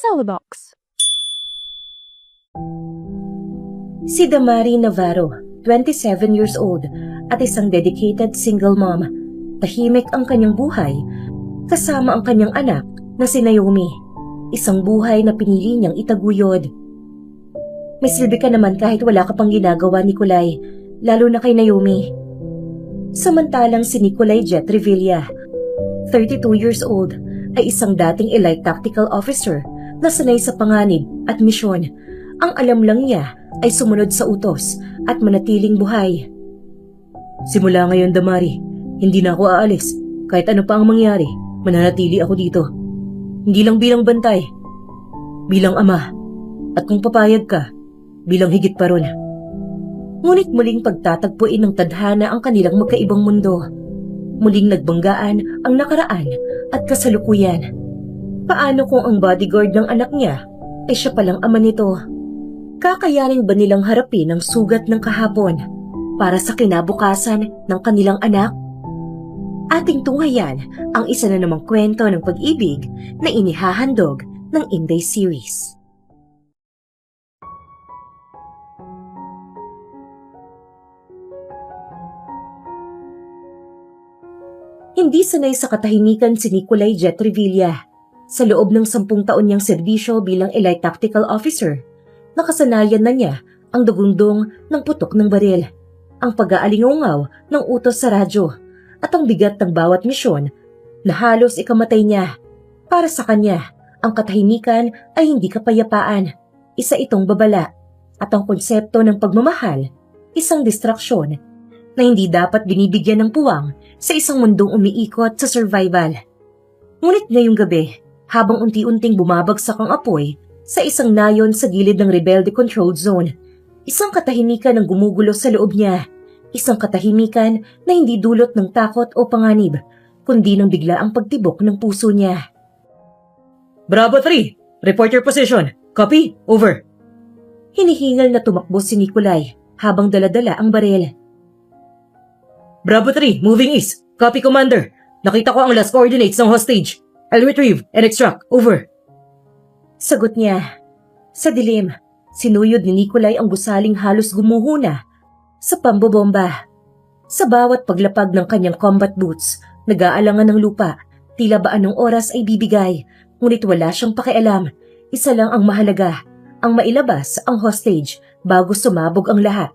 Celabox. Si Damari Navarro, 27 years old at isang dedicated single mom. Tahimik ang kanyang buhay kasama ang kanyang anak na si Naomi. Isang buhay na pinili niyang itaguyod. May silbi ka naman kahit wala ka pang ginagawa, Nicolay, lalo na kay Naomi. Samantalang si Nicolay Jet Revilla, 32 years old, ay isang dating elite tactical officer na sanay sa panganib at misyon. Ang alam lang niya ay sumunod sa utos at manatiling buhay. Simula ngayon, Damari, hindi na ako aalis. Kahit ano pa ang mangyari, mananatili ako dito. Hindi lang bilang bantay, bilang ama, at kung papayag ka, bilang higit pa ron. Ngunit muling pagtatagpuin ng tadhana ang kanilang magkaibang mundo. Muling nagbanggaan ang nakaraan at kasalukuyan. Paano kung ang bodyguard ng anak niya ay siya palang ama nito? Kakayanin ba nilang harapin ang sugat ng kahapon para sa kinabukasan ng kanilang anak? Ating tunghayan ang isa na namang kwento ng pag-ibig na inihahandog ng Inday series. Hindi sanay sa katahimikan si Nicolay Jet Revilla. Sa loob ng 10 taon niyang serbisyo bilang elite tactical officer, nakasanayan na niya ang dugundong ng putok ng baril, ang pag-aalingaw ng utos sa radyo, at ang bigat ng bawat misyon na halos ikamatay niya. Para sa kanya, ang katahimikan ay hindi kapayapaan, isa itong babala, at ang konsepto ng pagmamahal, isang distraksyon na hindi dapat binibigyan ng puwang sa isang mundong umiikot sa survival. Ngunit ngayong gabi, habang unti-unting bumabagsak ang apoy sa isang nayon sa gilid ng rebelde controlled zone, isang katahimikan ang gumugulo sa loob niya. Isang katahimikan na hindi dulot ng takot o panganib, kundi ng biglaang pagtibok ng puso niya. Bravo 3! Report your position. Copy. Over. Hinihingal na tumakbo si Nicolay habang daladala ang baril. Bravo 3, moving east. Copy, Commander. Nakita ko ang last coordinates ng hostage. I'll retrieve and extract. Over. Sagot niya. Sa dilim, sinuyod ni Nicolay ang gusaling halos gumuhuna sa pambobomba. Sa bawat paglapag ng kanyang combat boots, nag-aalangan ng lupa, tila ba anong oras ay bibigay, ngunit wala siyang pakialam. Isa lang ang mahalaga, ang mailabas ang hostage bago sumabog ang lahat.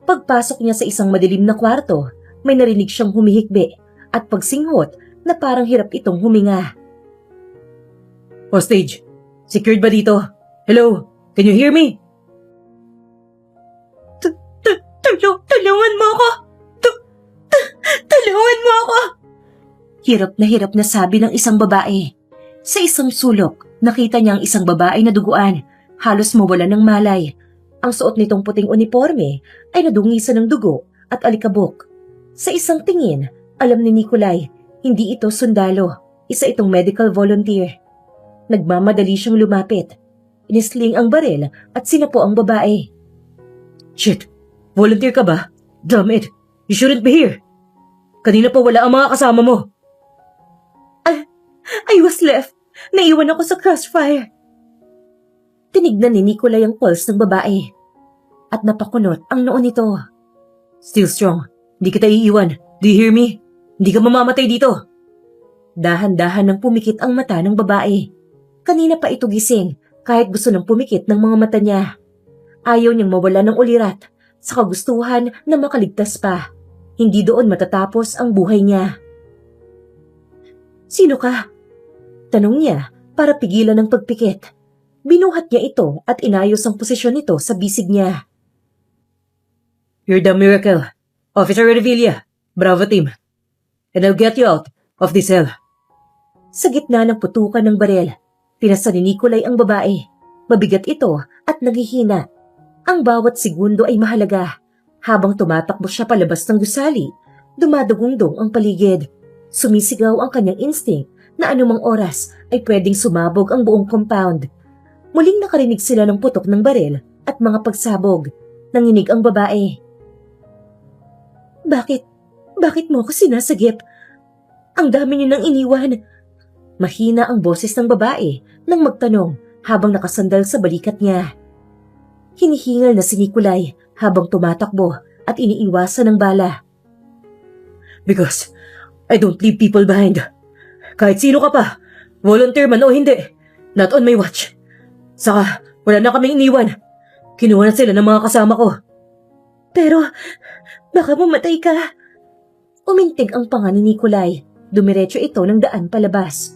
Pagpasok niya sa isang madilim na kwarto, may narinig siyang humihikbi at pagsinghot na parang hirap itong huminga. Hostage, secured ba dito? Hello, can you hear me? Tulungan mo ako! Tulungan mo ako! Hirap na sabi ng isang babae. Sa isang sulok, nakita niya ang isang babae na duguan, halos mawalan ng malay. Ang suot nitong puting uniforme ay nadungisan ng dugo at alikabok. Sa isang tingin, alam ni Nicolay, hindi ito sundalo, isa itong medical volunteer. Nagmamadali siyang lumapit. Inisling ang baril at sinapo ang babae. Shit! Volunteer ka ba? Damn it! You shouldn't be here! Kanina pa wala ang mga kasama mo. I was left. Naiwan ako sa crossfire. Tinignan ni Nicolay ang pulse ng babae at napakunot ang noo nito. Still strong. Hindi kita iiwan. Do you hear me? Hindi ka mamamatay dito. Dahan-dahan nang pumikit ang mata ng babae. Kanina pa ito gising kahit gusto nang pumikit ng mga mata niya. Ayaw niyang mawala ng ulirat sa kagustuhan na makaligtas pa. Hindi doon matatapos ang buhay niya. Sino ka? Tanong niya para pigilan ang pagpikit. Binuhat niya ito at inayos ang posisyon nito sa bisig niya. You're the miracle. Officer Revilla, Bravo Team. And I'll get you out of this hell. Sa gitna ng putukan ng baril, pinasa ni Nicolay ang babae. Mabigat ito at naghihina. Ang bawat segundo ay mahalaga. Habang tumatakbo siya palabas ng gusali, dumadugong-dong ang paligid. Sumisigaw ang kanyang instinct na anumang oras ay pwedeng sumabog ang buong compound. Muling nakarinig sila ng putok ng baril at mga pagsabog. Nanginig ang babae. Bakit mo ako sinasagip? Ang dami niyo nang iniwan. Mahina ang boses ng babae nang magtanong habang nakasandal sa balikat niya. Hinihingal na si Nikolai habang tumatakbo at iniiwasan ng bala. Because I don't leave people behind. Kahit sino ka pa, volunteer man o hindi, not on my watch. Saka wala na kaming iniwan. Kinuha na sila ng mga kasama ko. Pero baka mamatay ka. Umintig ang panga ni Nikolai. Dumiretso ito ng daan palabas.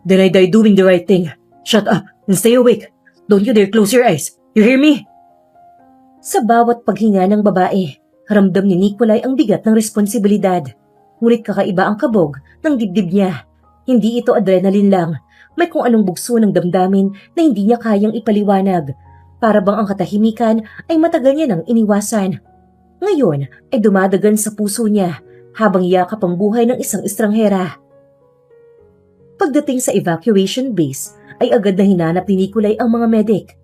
Then I die doing the right thing. Shut up and stay awake. Don't you dare close your eyes. You hear me? Sa bawat paghinga ng babae, ramdam ni Nikolai ang bigat ng responsibilidad. Ngunit kakaiba ang kabog ng dibdib niya. Hindi ito adrenaline lang. May kung anong bugso ng damdamin na hindi niya kayang ipaliwanag. Para bang ang katahimikan ay matagal niya nang iniwasan. Ngayon ay dumadagan sa puso niya habang yakap ang buhay ng isang estranghera. Pagdating sa evacuation base, ay agad na hinanap ni Nikolai ang mga medic.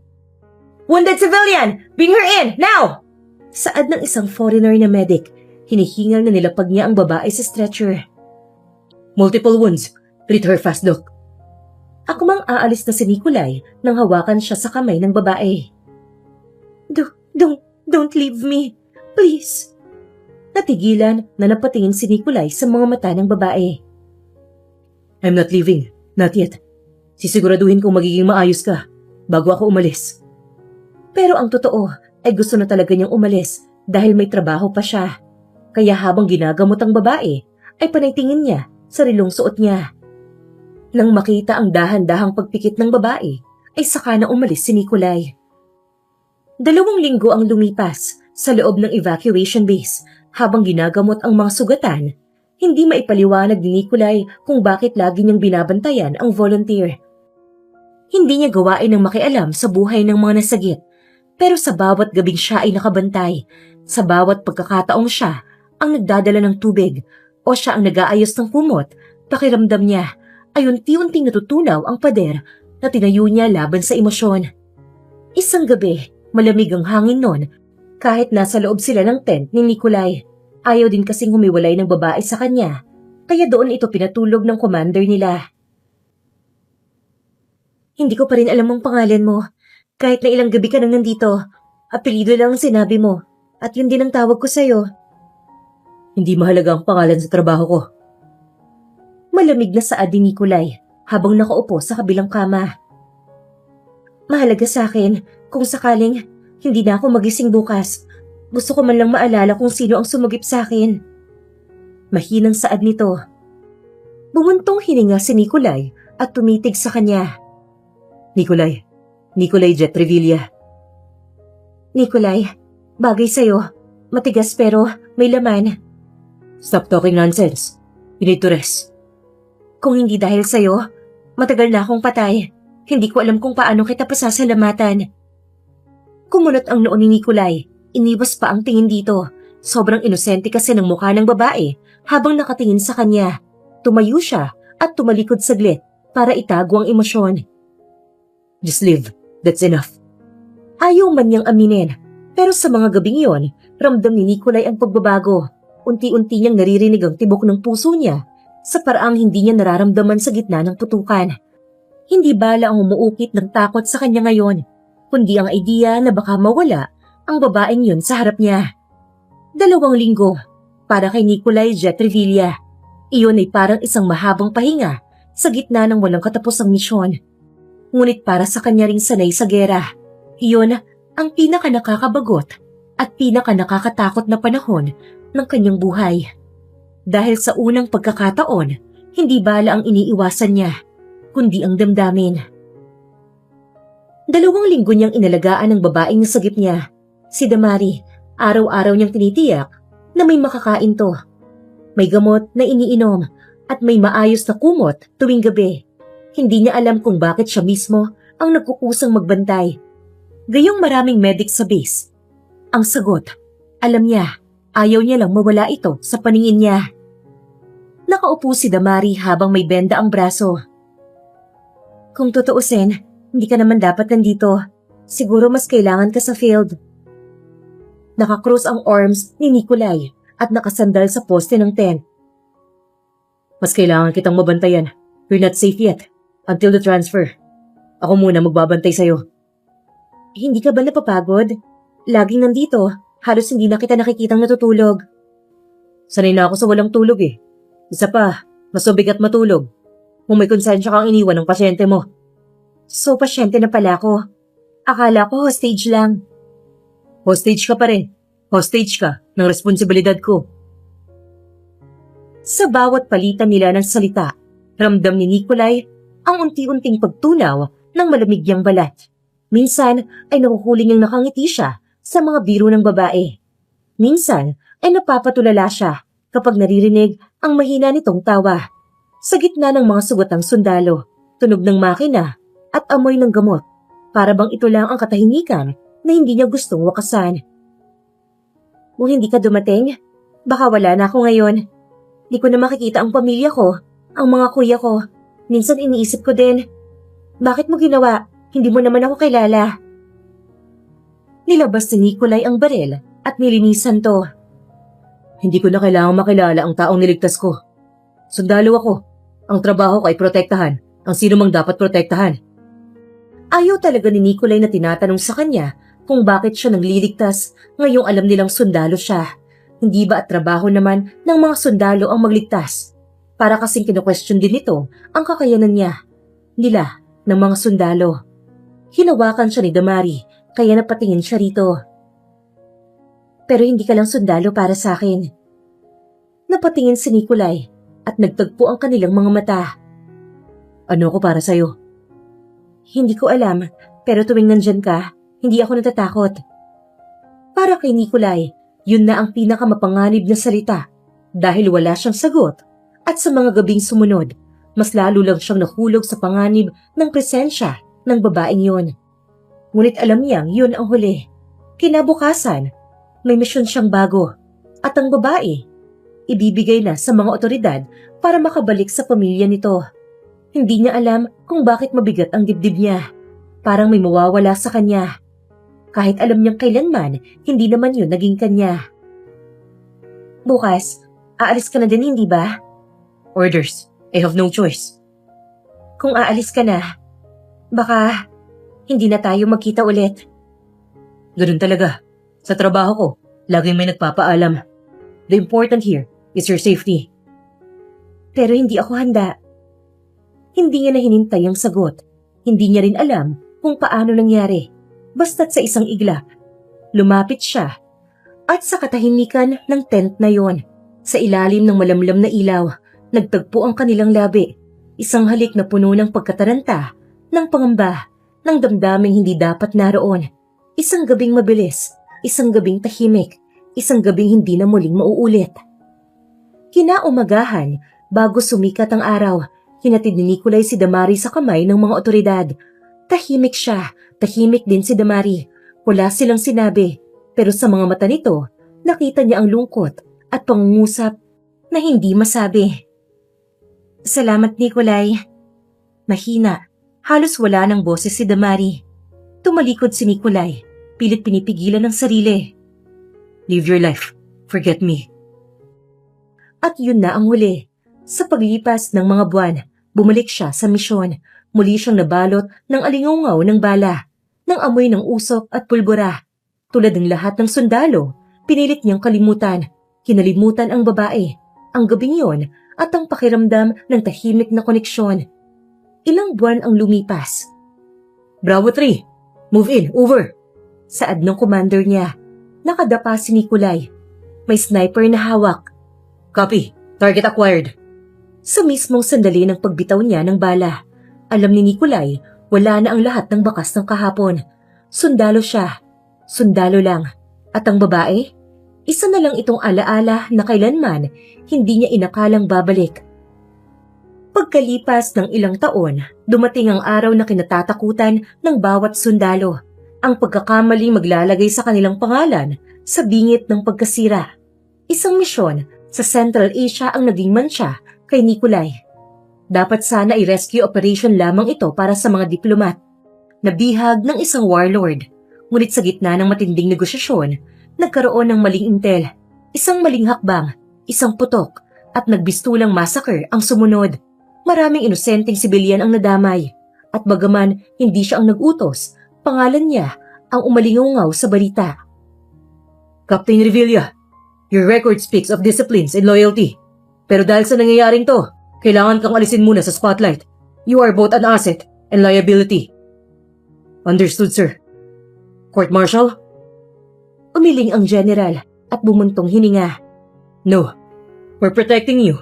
"Wounded civilian! Bring her in! Now!" Saad ng isang foreigner na medic. Hinihingal na nilapag niya ang babae sa stretcher. Multiple wounds. Treat her fast, Doc. Ako mang aalis na si Nikolai nang hawakan siya sa kamay ng babae. Don't leave me. Please. Natigilan na napatingin si Nikolai sa mga mata ng babae. I'm not leaving. Not yet. Sisiguraduhin kong magiging maayos ka bago ako umalis. Pero ang totoo ay gusto na talaga niyang umalis dahil may trabaho pa siya. Kaya habang ginagamot ang babae, ay panaytingin niya sa rilong suot niya. Nang makita ang dahan-dahang pagpikit ng babae, ay saka na umalis si Nikolai. 2 linggo ang lumipas sa loob ng evacuation base habang ginagamot ang mga sugatan. Hindi maipaliwanag ni Nikolai kung bakit lagi niyang binabantayan ang volunteer. Hindi niya gawain ng makialam sa buhay ng mga nasagip. Pero sa bawat gabing siya ay nakabantay, sa bawat pagkakataong siya ang nagdadala ng tubig o siya ang nag-aayos ng kumot, pakiramdam niya ay unti-unting natutunaw ang pader na tinayo niya laban sa emosyon. Isang gabi, malamig ang hangin noon kahit nasa loob sila ng tent ni Nikolai. Ayaw din kasing humiwalay ng babae sa kanya, kaya doon ito pinatulog ng commander nila. Hindi ko pa rin alam ang pangalan mo. Kahit na ilang gabi ka nang nandito, apelido lang ang sinabi mo at yun din ang tawag ko sa'yo. Hindi mahalaga ang pangalan sa trabaho ko. Malamig na saad ni Nikolai habang nakaupo sa kabilang kama. Mahalaga sa akin kung sakaling hindi na ako magising bukas. Gusto ko man lang maalala kung sino ang sumugip sa akin. Mahinang saad nito. Bumuntong hininga si Nikolai at tumitig sa kanya. Nikolai Jet Revilla. Nikolai, bagay sa'yo. Matigas pero may laman. Stop talking nonsense. You need to rest. Kung hindi dahil sa'yo, matagal na akong patay. Hindi ko alam kung paano kita pasasalamatan. Kumunot ang noo ni Nikolai. Iniwas pa ang tingin dito. Sobrang inosente kasi ng mukha ng babae habang nakatingin sa kanya. Tumayo siya at tumalikod saglit para itago ang emosyon. Just leave. That's enough. Ayaw man niyang aminin. Pero sa mga gabing yon, ramdam ni Nikolai ang pagbabago. Unti-unti niyang naririnig ang tibok ng puso niya sa paraang hindi niya nararamdaman sa gitna ng putukan. Hindi bala ang umuukit ng takot sa kanya ngayon, kundi ang idea na baka mawala ang babaeng yun sa harap niya. 2 linggo para kay Nikolai Jet Revilla. Iyon ay parang isang mahabang pahinga sa gitna ng walang katapusang misyon. Ngunit para sa kanya ring sanay sa gera, iyon ang pinaka-nakakabagot at pinaka-nakakatakot na panahon ng kanyang buhay. Dahil sa unang pagkakataon, hindi bala ang iniiwasan niya, kundi ang damdamin. 2 linggo niyang inalagaan ang babaeng nasagip niya. Si Damari, araw-araw niyang tinitiyak na may makakain to. May gamot na iniinom at may maayos na kumot tuwing gabi. Hindi niya alam kung bakit siya mismo ang nagkukusang magbantay. Gayong maraming medic sa base. Ang sagot, alam niya, ayaw niya lang mawala ito sa paningin niya. Nakaupo si Damari habang may benda ang braso. Kung tutuusin, hindi ka naman dapat nandito. Siguro mas kailangan ka sa field. Nakakross ang arms ni Nikolai at nakasandal sa poste ng tent. Mas kailangan kitang mabantayan. We're not safe yet. Until the transfer. Ako muna magbabantay sa'yo. Hindi ka ba napapagod? Laging nandito, halos hindi na kita nakikitang natutulog. Sanay na ako sa walang tulog eh. Isa pa, mas mabigat matulog. Kung may konsensya kang iniwan ng pasyente mo. So, pasyente na pala ako. Akala ko hostage lang. Hostage ka pa rin. Hostage ka ng responsibilidad ko. Sa bawat palitan nila ng salita, ramdam ni Nikolai ang unti-unting pagtunaw ng malamigyang balat. Minsan ay nakukuling niyang nakangiti siya sa mga biro ng babae. Minsan ay napapatulala siya kapag naririnig ang mahina nitong tawa. Sa gitna ng mga sugatang sundalo, tunog ng makina at amoy ng gamot, para bang ito lang ang katahimikan na hindi niya gustong wakasan. Kung hindi ka dumating, baka wala na ako ngayon. Di ko na makikita ang pamilya ko, ang mga kuya ko. Minsan iniisip ko din, bakit mo ginawa? Hindi mo naman ako kilala. Nilabas ni Nikolai ang baril at nilinisan to. Hindi ko na kailangang makilala ang taong niligtas ko. Sundalo ako. Ang trabaho ko ay protektahan ang sino mang dapat protektahan. Ayaw talaga ni Nikolai na tinatanong sa kanya kung bakit siya nagliligtas ngayong alam nilang sundalo siya. Hindi ba at trabaho naman ng mga sundalo ang magligtas? Para kasing kino-question din nito ang kakayanan nila, ng mga sundalo. Hinawakan siya ni Damari kaya napatingin siya rito. Pero hindi ka lang sundalo para sa akin. Napatingin si Nikolai at nagtagpo ang kanilang mga mata. Ano ko para sa'yo? Hindi ko alam, pero tuwing nandyan ka, hindi ako natatakot. Para kay Nikolai, yun na ang pinakamapanganib na salita dahil wala siyang sagot at sa mga gabing sumunod, mas lalo lang siyang nahulog sa panganib ng presensya ng babaeng yun. Ngunit alam niyang yun ang huli. Kinabukasan, may misyon siyang bago at ang babae, ibibigay na sa mga otoridad para makabalik sa pamilya nito. Hindi niya alam kung bakit mabigat ang dibdib niya. Parang may mawawala sa kanya. Kahit alam niyang kailanman, hindi naman yun naging kanya. Bukas, aalis ka na din, hindi ba? Orders. I have no choice. Kung aalis ka na, baka hindi na tayo magkita ulit. Ganun talaga. Sa trabaho ko, laging may nagpapaalam. The important here is your safety. Pero hindi ako handa. Hindi niya na hinintay ang sagot. Hindi niya rin alam kung paano nangyari. Basta't sa isang iglap, lumapit siya. At sa katahimikan ng tent na yon, sa ilalim ng malamlam na ilaw, nagtagpo ang kanilang labi. Isang halik na puno ng pagkataranta, ng pangamba, ng damdaming hindi dapat naroon. Isang gabing mabilis, isang gabing tahimik, isang gabing hindi na muling mauulit. Kinaumagahan, bago sumikat ang araw, hinatid ni Nikolai si Damari sa kamay ng mga otoridad. Tahimik siya, tahimik din si Damari. Wala silang sinabi, pero sa mga mata nito, nakita niya ang lungkot at pangungusap na hindi masabi. Salamat, Nikolai. Mahina, halos wala ng boses si Damari. Tumalikod si Nikolai, pilit pinipigilan ng sarili. Live your life. Forget me. At yun na ang huli. Sa paglipas ng mga buwan, bumalik siya sa misyon. Muli siyang nabalot ng alingaungaw ng bala, ng amoy ng usok at pulbura. Tulad ng lahat ng sundalo, pinilit niyang kalimutan. Kinalimutan ang babae, ang gabing yon at ang pakiramdam ng tahimik na koneksyon. Ilang buwan ang lumipas. Bravo 3, move in, over. Saad ng commander niya. Nakadapa si Nikolai. May sniper na hawak. Copy, target acquired. Sa mismong sandali ng pagbitaw niya ng bala, alam ni Nikolai, wala na ang lahat ng bakas ng kahapon. Sundalo siya. Sundalo lang. At ang babae? Isa na lang itong alaala na kailanman hindi niya inakalang babalik. Pagkalipas ng ilang taon, dumating ang araw na kinatatakutan ng bawat sundalo. Ang pagkakamaling maglalagay sa kanilang pangalan sa bingit ng pagkasira. Isang misyon sa Central Asia ang naging mantsa kay Nikolai. Dapat sana i-rescue operation lamang ito para sa mga diplomat. Nabihag ng isang warlord. Ngunit sa gitna ng matinding negosyasyon, nagkaroon ng maling intel. Isang maling hakbang, isang putok, at nagbistulang massacre ang sumunod. Maraming inosenteng sibilyan ang nadamay. At bagaman hindi siya ang nag-utos, pangalan niya ang umalingaw sa balita. Captain Revilla, your record speaks of disciplines and loyalty. Pero dahil sa nangyayaring to, kailangan kang alisin muna sa spotlight. You are both an asset and liability. Understood, sir. Court Martial? Umiling ang general at bumuntong hininga. No. We're protecting you.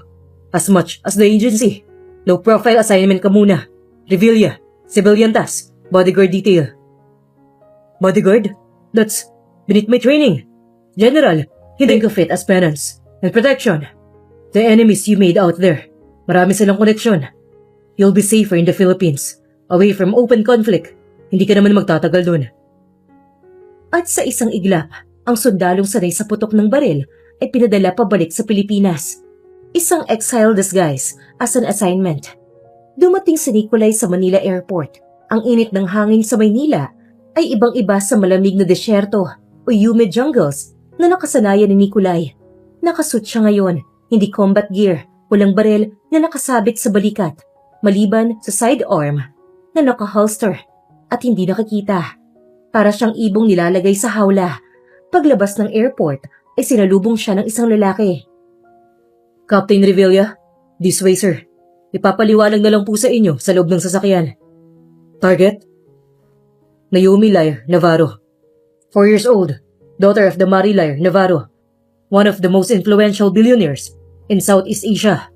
As much as the agency. Low profile assignment ka muna. Revilla, civilian task, bodyguard detail. Bodyguard? That's beneath my training. General, think of it as penance and protection. The enemies you made out there, marami silang koneksyon. You'll be safer in the Philippines, away from open conflict. Hindi ka naman magtatagal dun. At sa isang iglap, ang sundalong sanay sa putok ng baril ay pinadala pabalik sa Pilipinas. Isang exile disguise as an assignment. Dumating si Nicolay sa Manila Airport. Ang init ng hangin sa Maynila ay ibang-iba sa malamig na desyerto o humid jungles na nakasanayan ni Nicolay. Nakasuot siya ngayon, hindi combat gear, walang baril na nakasabit sa balikat, maliban sa sidearm na nakaholster at hindi nakikita. Para siyang ibong nilalagay sa hawla. Paglabas ng airport ay sinalubong siya ng isang lalaki. Captain Revilla, this way, sir. Ipapaliwanag na lang po sa inyo sa loob ng sasakyan. Target? Naomi Lair Navarro. 4 years old, daughter of Damari Lair Navarro, one of the most influential billionaires in Southeast Asia.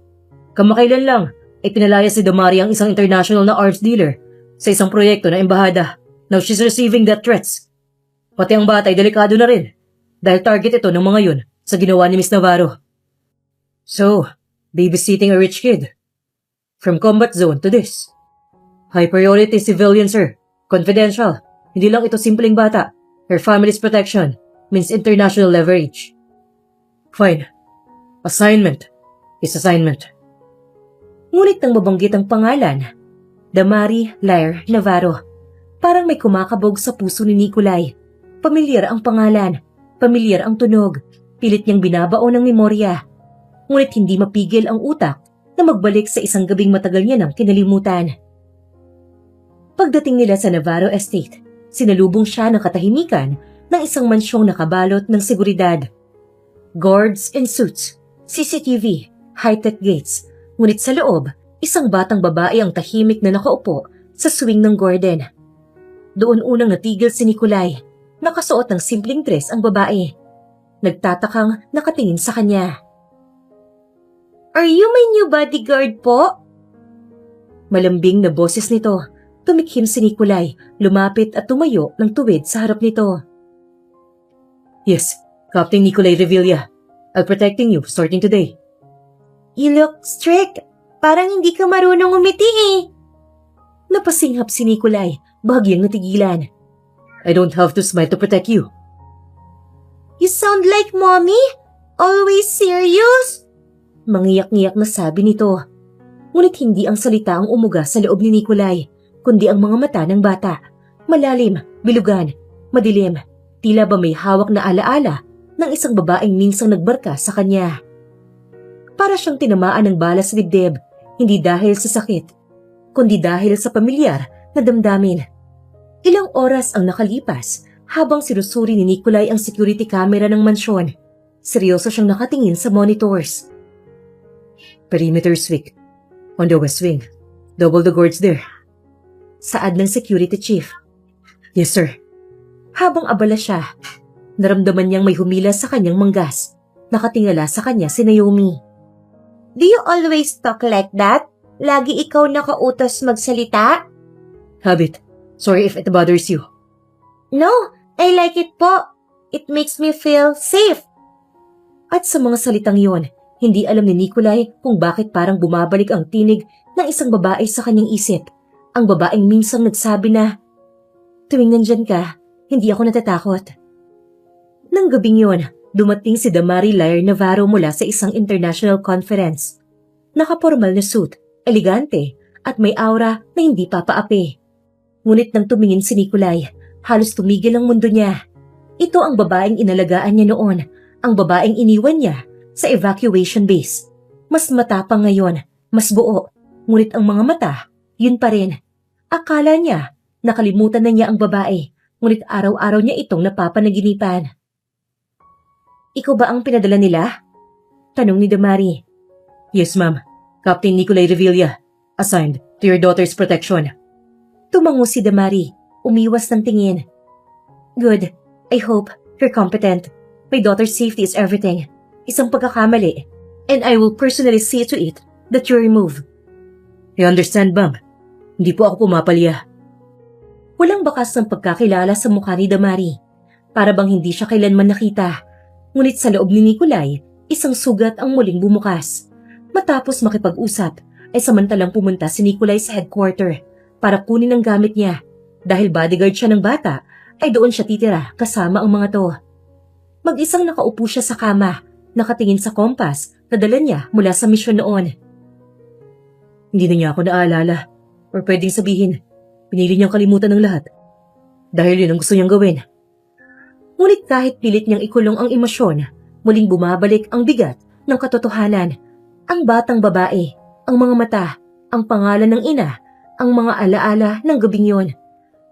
Kamakailan lang ay pinalaya si Damari ang isang international na arms dealer sa isang proyekto na embahada. Now she's receiving death threats. Pati ang bata ay delikado na rin dahil target ito ng mga yun sa ginawa ni Miss Navarro. So, babysitting a rich kid. From combat zone to this. High priority civilian, sir. Confidential. Hindi lang ito simpleng bata. Her family's protection means international leverage. Fine. Assignment is assignment. Ngunit nang mabanggit ang pangalan, Damari Lair Navarro, parang may kumakabog sa puso ni Nicolay. Pamilyar ang pangalan, pamilyar ang tunog, pilit niyang binabaon ng memorya. Ngunit hindi mapigil ang utak na magbalik sa isang gabing matagal niya nang kinalimutan. Pagdating nila sa Navarro Estate, sinalubong siya ng katahimikan ng isang mansyong nakabalot ng seguridad. Guards in suits, CCTV, high-tech gates, ngunit sa loob, isang batang babae ang tahimik na nakaupo sa swing ng garden. Doon unang natigil si Nicolay, nakasuot ng simpleng dress ang babae. Nagtatakang nakatingin sa kanya. "Are you my new bodyguard po?" Malambing na boses nito. Tumikhim si Nicolay, lumapit at tumayo ng tuwid sa harap nito. Yes, Captain Nicolay Revilla. I'll protecting you starting today. "You look strict. Parang hindi ka marunong umiti eh." Napasinghap si Nicolay, bahagyang natigilan. I don't have to smile to protect you. "You sound like mommy? Always serious?" Mangiyak-ngiyak na sabi nito. Ngunit hindi ang salita ang umuga sa loob ni Nicolay, kundi ang mga mata ng bata. Malalim, bilugan, madilim, tila ba may hawak na alaala ng isang babaeng minsang nagbarka sa kanya. Para siyang tinamaan ng bala sa dibdib, hindi dahil sa sakit, kundi dahil sa pamilyar na damdamin. Ilang oras ang nakalipas habang sinusuri ni Nicolay ang security camera ng mansyon. Seryoso siyang nakatingin sa monitors. Perimeter sweep. On the west wing. Double the guards there. Saad ng security chief. Yes, sir. Habang abala siya, naramdaman niyang may humila sa kanyang manggas. Nakatingala sa kanya si Naomi. "Do you always talk like that? Lagi ikaw nakautos magsalita?" Habit. Sorry if it bothers you. "No, I like it po. It makes me feel safe." At sa mga salitang yon, hindi alam ni Nicolay kung bakit parang bumabalik ang tinig ng isang babae sa kanyang isip. Ang babaeng minsang nagsabi na, "Tuwing nandyan ka, hindi ako natatakot." Nang gabing yon, dumating si Damari Lair Navarro mula sa isang international conference. Nakapormal na suit, elegante, at may aura na hindi papaapi. Ngunit nang tumingin si Nicolay, halos tumigil ang mundo niya. Ito ang babaeng inalagaan niya noon, ang babaeng iniwan niya sa evacuation base. Mas matapang ngayon, mas buo, ngunit ang mga mata, yun pa rin. Akala niya, nakalimutan na niya ang babae, ngunit araw-araw niya itong napapanaginipan. Ikaw ba ang pinadala nila? Tanong ni Damari. Yes, ma'am. Captain Nicolay Revilla, assigned to your daughter's protection. Tumango si Damari, umiwas ng tingin. Good. I hope you're competent. My daughter's safety is everything. Isang pagkakamali, and I will personally see to it that you're removed. I understand, ma'am. Hindi po ako pumapalya. Walang bakas ng pagkakilala sa mukha ni Damari. Para bang hindi siya kailanman nakita. Ngunit sa loob ni Nicolay, isang sugat ang muling bumukas. Matapos makipag-usap, ay samantalang pumunta si Nicolay sa headquarter para kunin ang gamit niya. Dahil bodyguard siya ng bata, ay doon siya titira kasama ang mga to. Mag-isang nakaupo siya sa kama, nakatingin sa kompas na dala niya mula sa misyon noon. Hindi na niya ako naalala. Or pwedeng sabihin, pinili niyang kalimutan ng lahat. Dahil yun ang gusto niyang gawin. Ngunit kahit pilit niyang ikulong ang emosyon, muling bumabalik ang bigat ng katotohanan. Ang batang babae, ang mga mata, ang pangalan ng ina, ang mga alaala ng gabing yon.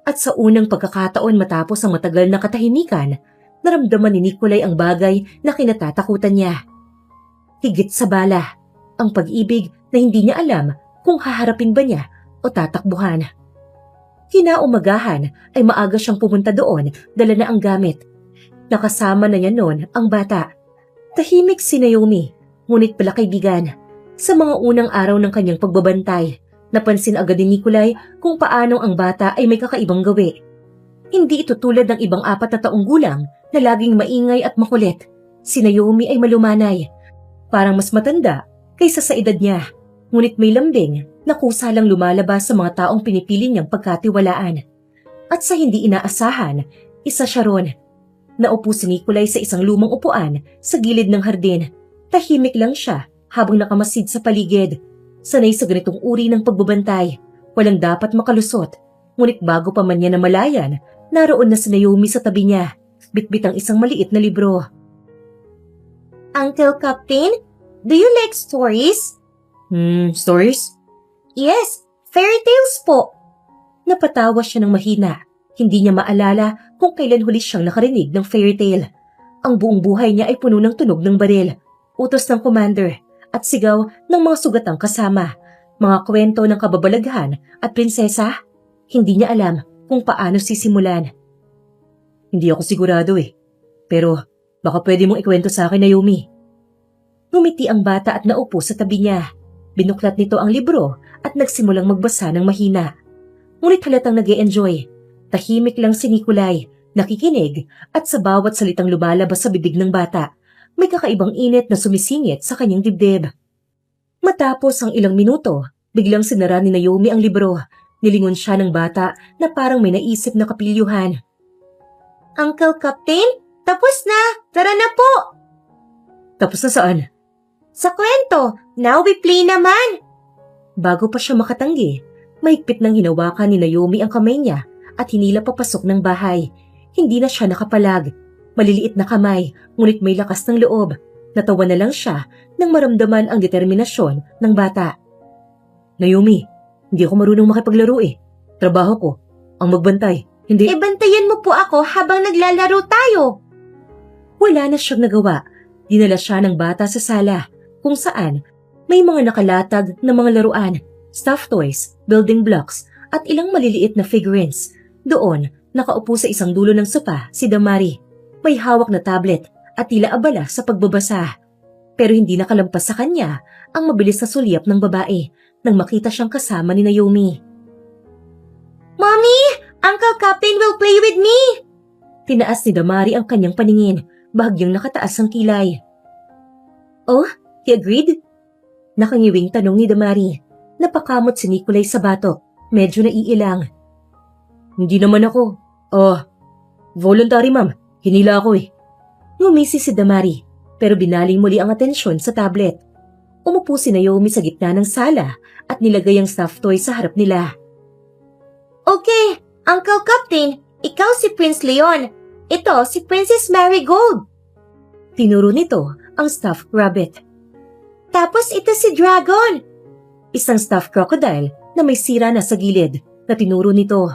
At sa unang pagkakataon matapos ang matagal na katahimikan, naramdaman ni Nicolay ang bagay na kinatatakutan niya. Higit sa bala, ang pag-ibig na hindi niya alam kung haharapin ba niya o tatakbuhan. Kinaumagahan ay maaga siyang pumunta doon, dala na ang gamit. Nakasama na niya noon ang bata. Tahimik si Naomi, ngunit pala kaibigan. Sa mga unang araw ng kanyang pagbabantay, napansin agad ni Nicolay kung paano ang bata ay may kakaibang gawi. Hindi ito tulad ng ibang 4 na taong gulang na laging maingay at makulit. Si Naomi ay malumanay. Parang mas matanda kaysa sa edad niya, ngunit may lambing na kusa lang lumalabas sa mga taong pinipili niyang pagkatiwalaan. At sa hindi inaasahan, isa siya ron. Naupo si Nicolay sa isang lumang upuan sa gilid ng hardin. Tahimik lang siya habang nakamasid sa paligid. Sanay sa ganitong uri ng pagbabantay, walang dapat makalusot. Ngunit bago pa man niya namalayan, naroon na si Naomi sa tabi niya, bitbit ang isang maliit na libro. Uncle Captain, do you like stories? Stories? Yes, fairy tales po. Napatawa siya ng mahina. Hindi niya maalala kung kailan huli siyang nakarinig ng fairy tale. Ang buong buhay niya ay puno ng tunog ng baril, utos ng commander, at sigaw ng mga sugatang kasama, mga kwento ng kababalaghan at prinsesa. Hindi niya alam kung paano sisimulan. Hindi ako sigurado pero baka pwede mong ikwento sa akin, Naomi. Ngumiti ang bata at naupo sa tabi niya. Binuklat nito ang libro at nagsimulang magbasa ng mahina. Ngunit halatang nag-e-enjoy. Tahimik lang si Nicolay, nakikinig at sa bawat salitang lumalabas sa bibig ng bata, may kakaibang init na sumisingit sa kanyang dibdib. Matapos ang ilang minuto, biglang sinara ni Naomi ang libro. Nilingon siya ng bata na parang may naisip na kapilyuhan. Uncle Captain, tapos na! Tara na po! Tapos na saan? Sa kwento! Now we play naman! Bago pa siya makatanggi, mahigpit nang hinawakan ni Naomi ang kamay niya at hinila papasok ng bahay. Hindi na siya nakapalag. Maliliit na kamay, ngunit may lakas ng loob. Natawa na lang siya nang maramdaman ang determinasyon ng bata. Naomi, hindi ako marunong makipaglaro Trabaho ko, ang magbantay, hindi... Bantayan mo po ako habang naglalaro tayo. Wala na siyang nagawa. Dinala siya ng bata sa sala, kung saan may mga nakalatag na mga laruan, stuffed toys, building blocks, at ilang maliliit na figurines. Doon, nakaupo sa isang dulo ng sopa si Damari. May hawak na tablet at tila abala sa pagbabasa. Pero hindi nakalampas sa kanya ang mabilis na sulyap ng babae nang makita siyang kasama ni Naomi. Mommy! Uncle Captain will play with me! Tinaas ni Damari ang kanyang paningin, bahagyang nakataas ang kilay. Oh, he agreed? Nakangiwing tanong ni Damari. Napakamot si Nicolay sa batok, medyo naiilang. Hindi naman ako. Voluntary, ma'am. Hinila ako Ngumisi si Damari, pero binaling muli ang atensyon sa tablet. Umupo si Naomi sa gitna ng sala at nilagay ang stuffed toy sa harap nila. Okay, Uncle Captain, ikaw si Prince Leon. Ito si Princess Marigold. Tinuro nito ang stuffed rabbit. Tapos ito si Dragon. Isang stuffed crocodile na may sira na sa gilid. na tinuro nito.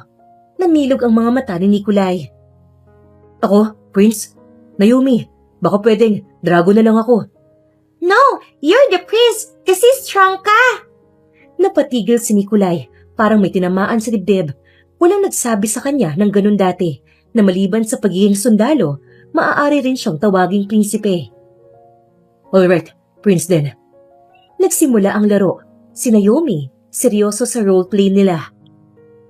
Nanilog ang mga mata ni Nikolai. Ako, Prince? Naomi, baka pwedeng dragon na lang ako. No, you're the prince kasi strong ka. Napatigil si Nikolai, parang may tinamaan sa dibdib. Walang nagsabi sa kanya ng ganun dati, na maliban sa pagiging sundalo, maaari rin siyang tawaging prinsipe. Alright, Prince din. Nagsimula ang laro. Si Naomi, seryoso sa roleplay nila.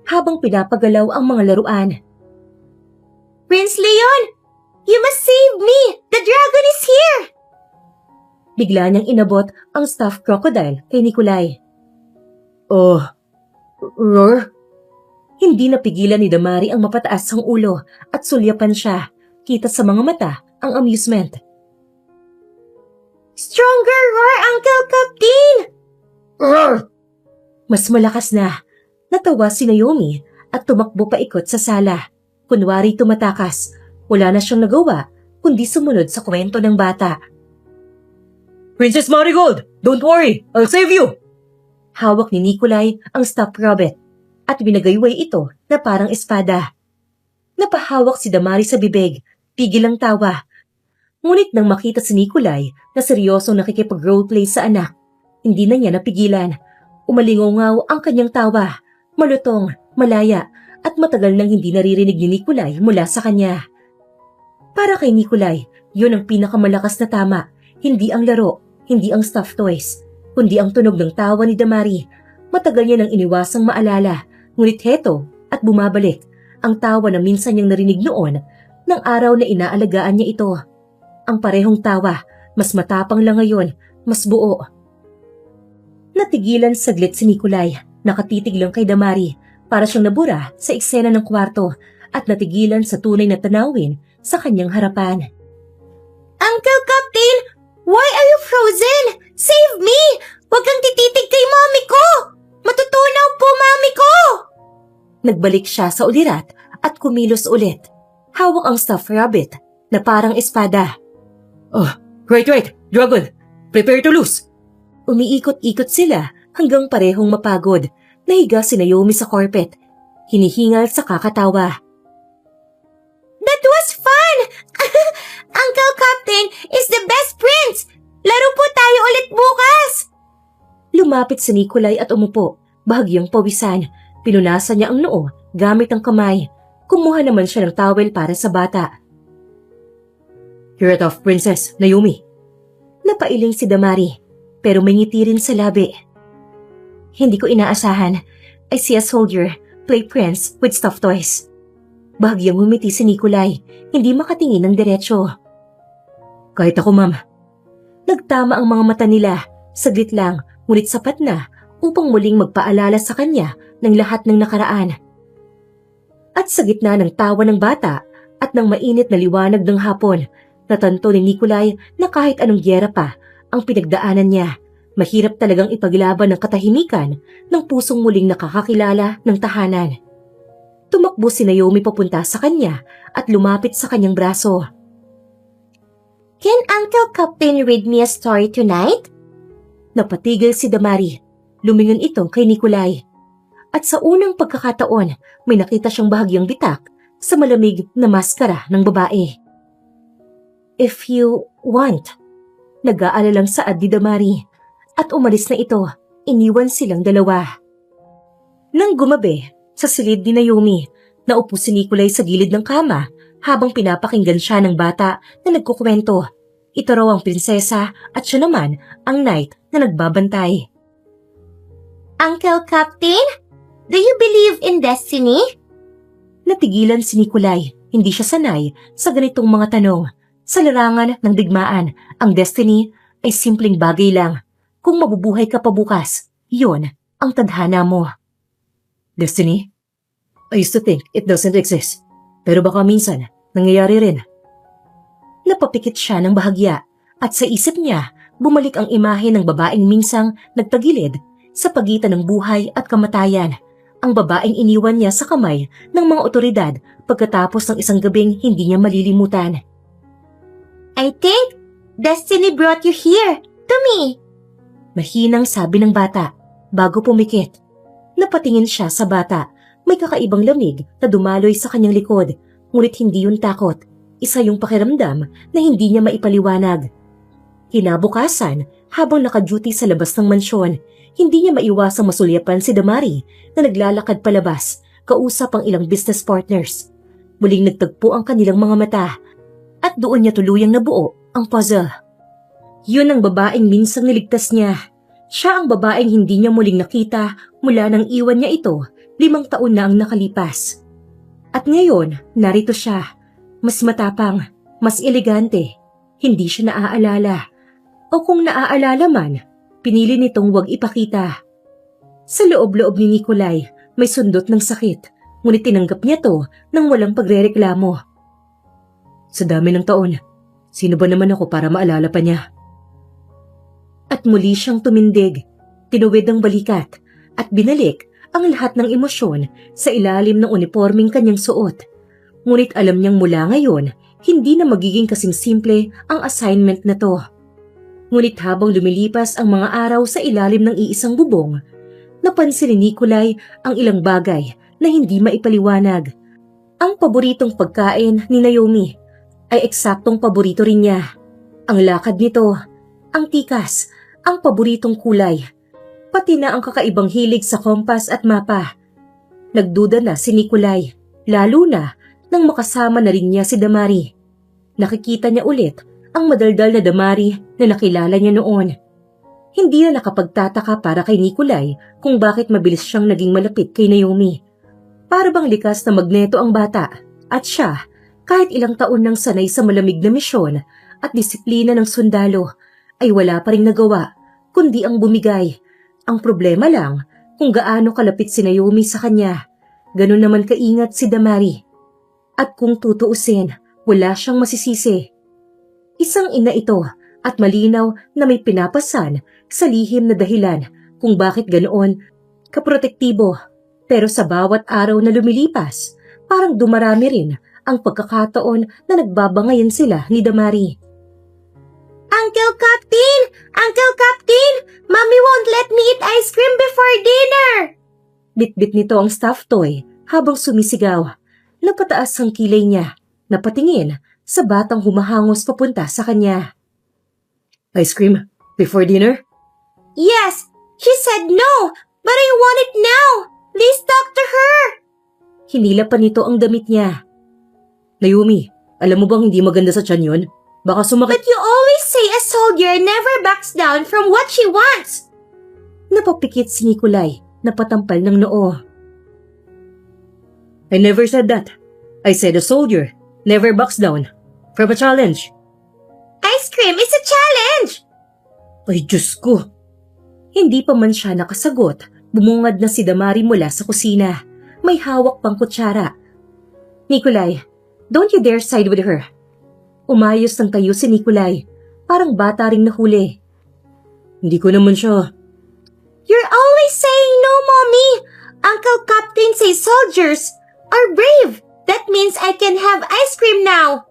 Habang pinapagalaw ang mga laruan. Prince Leon! You must save me! The dragon is here! Bigla niyang inabot ang stuffed crocodile kay Nikolai. Oh, Roar? Hindi napigilan ni Damari ang mapataas ang ulo at sulyapan siya. Kita sa mga mata ang amusement. Stronger roar, Uncle Captain! Roar! Mas malakas na. Natawa si Naomi at tumakbo paikot sa sala. Kunwari tumatakas. Wala na siyang nagawa kundi sumunod sa kwento ng bata. Princess Marigold, don't worry, I'll save you! Hawak ni Nikolai ang stuffed rabbit at binagayway ito na parang espada. Napahawak si Damari sa bibig, pigil ang tawa. Ngunit nang makita si Nikolai na seryosong nakikipag-roleplay sa anak, hindi na niya napigilan. Umalingaw ang kanyang tawa, malutong, malaya, at matagal nang hindi naririnig ni Nikolai mula sa kanya. Para kay Nikolai, yun ang pinakamalakas na tama, hindi ang laro, hindi ang stuffed toys, kundi ang tunog ng tawa ni Damari. Matagal niya nang iniwasang maalala, ngunit heto at bumabalik, ang tawa na minsan niyang narinig noon, ng araw na inaalagaan niya ito. Ang parehong tawa, mas matapang lang ngayon, mas buo. Natigilan saglit si Nikolai, nakatitig lang kay Damari, para siyang nabura sa eksena ng kwarto at natigilan sa tunay na tanawin sa kanyang harapan. Uncle Captain, why are you frozen? Save me! Huwag kang tititig kay mami ko! Matutunaw po mami ko! Nagbalik siya sa ulirat at kumilos ulit. Hawak ang stuffed rabbit na parang espada. Oh, right, Dragon, prepare to lose! Umiikot-ikot sila hanggang parehong mapagod. Nahiga si Naomi sa carpet. Hinihingal sa kakatawa. That was fun! Uncle Captain is the best prince! Laro po tayo ulit bukas! Lumapit si Nikolai at umupo. Bahagyang pawisan. Pinunasan niya ang noo gamit ang kamay. Kumuha naman siya ng towel para sa bata. You're a tough princess, Naomi. Napailing si Damari, pero may ngiti rin sa labi. Hindi ko inaasahan. I see a soldier play prince with stuffed toys. Bahagyang humiti si Nikolai, hindi makatingin ng diretsyo. Kahit ako, ma'am. Nagtama ang mga mata nila, saglit lang, ngunit sapat na upang muling magpaalala sa kanya ng lahat ng nakaraan. At sa gitna ng tawa ng bata at ng mainit na liwanag ng hapon, natanto ni Nikolai na kahit anong gyera pa ang pinagdaanan niya, mahirap talagang ipaglaban ng katahimikan ng pusong muling nakakakilala ng tahanan. Tumakbo si Naomi papunta sa kanya at lumapit sa kanyang braso. Can Uncle Captain read me a story tonight? Napatigil si Damari. Lumingon ito kay Nikolai. At sa unang pagkakataon, may nakita siyang bahagyang bitak sa malamig na maskara ng babae. If you want, nag-aalalang saad ni Damari. At umalis na ito, iniwan silang dalawa. Nang gumabi, sa silid ni Naomi, naupo si Nikolai sa gilid ng kama habang pinapakinggan siya ng bata na nagkukwento. Ito raw ang prinsesa at siya naman ang knight na nagbabantay. Uncle Captain, do you believe in destiny? Natigilan si Nikolai, hindi siya sanay sa ganitong mga tanong. Sa larangan ng digmaan, ang destiny ay simpleng bagay lang. Kung mabubuhay ka pa bukas, yun ang tadhana mo. Destiny? I used to think it doesn't exist. Pero baka minsan, nangyayari rin. Napapikit siya ng bahagya at sa isip niya, bumalik ang imahe ng babaeng minsang nagtagilid sa pagitan ng buhay at kamatayan. Ang babaeng iniwan niya sa kamay ng mga otoridad pagkatapos ng isang gabing hindi niya malilimutan. I think destiny brought you here, to me. Mahinang sabi ng bata, bago pumikit. Napatingin siya sa bata, May kakaibang lamig na dumaloy sa kanyang likod, ngunit hindi yun takot. Isa yung pakiramdam na hindi niya maipaliwanag. Kinabukasan, habang naka-duty sa labas ng mansyon, hindi niya maiwasang masulyapan si Damari na naglalakad palabas, kausap ang ilang business partners. Muling nagtagpo ang kanilang mga mata at doon niya tuluyang nabuo ang puzzle. Yun ang babaeng minsang niligtas niya. Siya ang babaeng hindi niya muling nakita mula nang iwan niya ito 5 taon na ang nakalipas. At ngayon, narito siya. Mas matapang, mas elegante. Hindi siya naaalala. O kung naaalala man, pinili nitong huwag ipakita. Sa loob-loob ni Nikolai, may sundot ng sakit, ngunit tinanggap niya to nang walang pagrereklamo. Sa dami ng taon, sino ba naman ako para maalala pa niya? At muli siyang tumindig, tinuwid ang balikat, at binalik ang lahat ng emosyon sa ilalim ng unipormeng kanyang suot. Ngunit alam niyang mula ngayon, hindi na magiging kasing simple ang assignment na to. Ngunit habang lumilipas ang mga araw sa ilalim ng iisang bubong, napansin ni Nikolai ang ilang bagay na hindi maipaliwanag. Ang paboritong pagkain ni Naomi ay eksaktong paborito rin niya. Ang lakad nito, ang tikas, ang paboritong kulay, pati na ang kakaibang hilig sa kompas at mapa. Nagduda na si Nikolai, lalo na nang makasama na rin niya si Damari. Nakikita niya ulit ang madaldal na Damari na nakilala niya noon. Hindi na nakapagtataka para kay Nikolai kung bakit mabilis siyang naging malapit kay Naomi. Para bang likas na magneto ang bata at siya, kahit ilang taon nang sanay sa malamig na misyon at disiplina ng sundalo, ay wala pa ring nagawa kundi ang bumigay. Ang problema lang kung gaano kalapit si Naomi sa kanya. Ganun naman kaingat si Damari. At kung tutuusin, wala siyang masisisi. Isang ina ito at malinaw na may pinapasan sa lihim na dahilan kung bakit ganoon kaprotektibo. Pero sa bawat araw na lumilipas, parang dumarami rin ang pagkakataon na nagbabangayan sila ni Damari. Uncle Captain! Uncle Captain! Mommy won't let me eat ice cream before dinner! Bit-bit nito ang stuffed toy habang sumisigaw. Napataas ang kilay niya, napatingin sa batang humahangos papunta sa kanya. Ice cream? Before dinner? Yes! She said no! But I want it now! Please talk to her! Hinila pa nito ang damit niya. Naomi, alam mo bang hindi maganda sa tiyan yun? Baka sumakit... But you always say a soldier never backs down from what she wants! Napapikit si Nikolai, napatampal ng noo. I never said that. I said a soldier never backs down from a challenge. Ice cream is a challenge! Ay, Diyos ko! Hindi pa man siya nakasagot, bumungad na si Damari mula sa kusina. May hawak pang kutsara. Nikolai, don't you dare side with her. Umayos ng tayo si Nikolai, parang bata ring nahuli. Hindi ko naman siya. You're always saying no, Mommy! Uncle Captain says soldiers are brave. That means I can have ice cream now.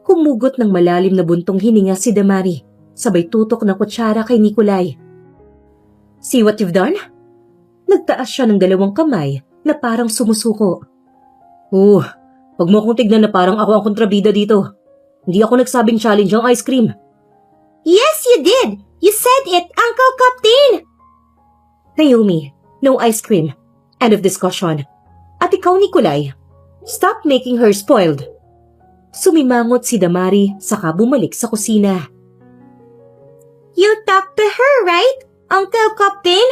Humugot ng malalim na buntong hininga si Damari, sabay tutok ng kutsara kay Nikolai. See what you've done? Nagtaas siya ng 2 kamay na parang sumusuko. Oh, wag mo akong tignan na parang ako ang kontrabida dito. Hindi ako nagsabing challenge ang ice cream. Yes, you did! You said it, Uncle Captain! Naomi, no ice cream. End of discussion. At ikaw, Nikolai, stop making her spoiled. Sumimangot si Damari saka bumalik sa kusina. You talked to her, right, Uncle Captain?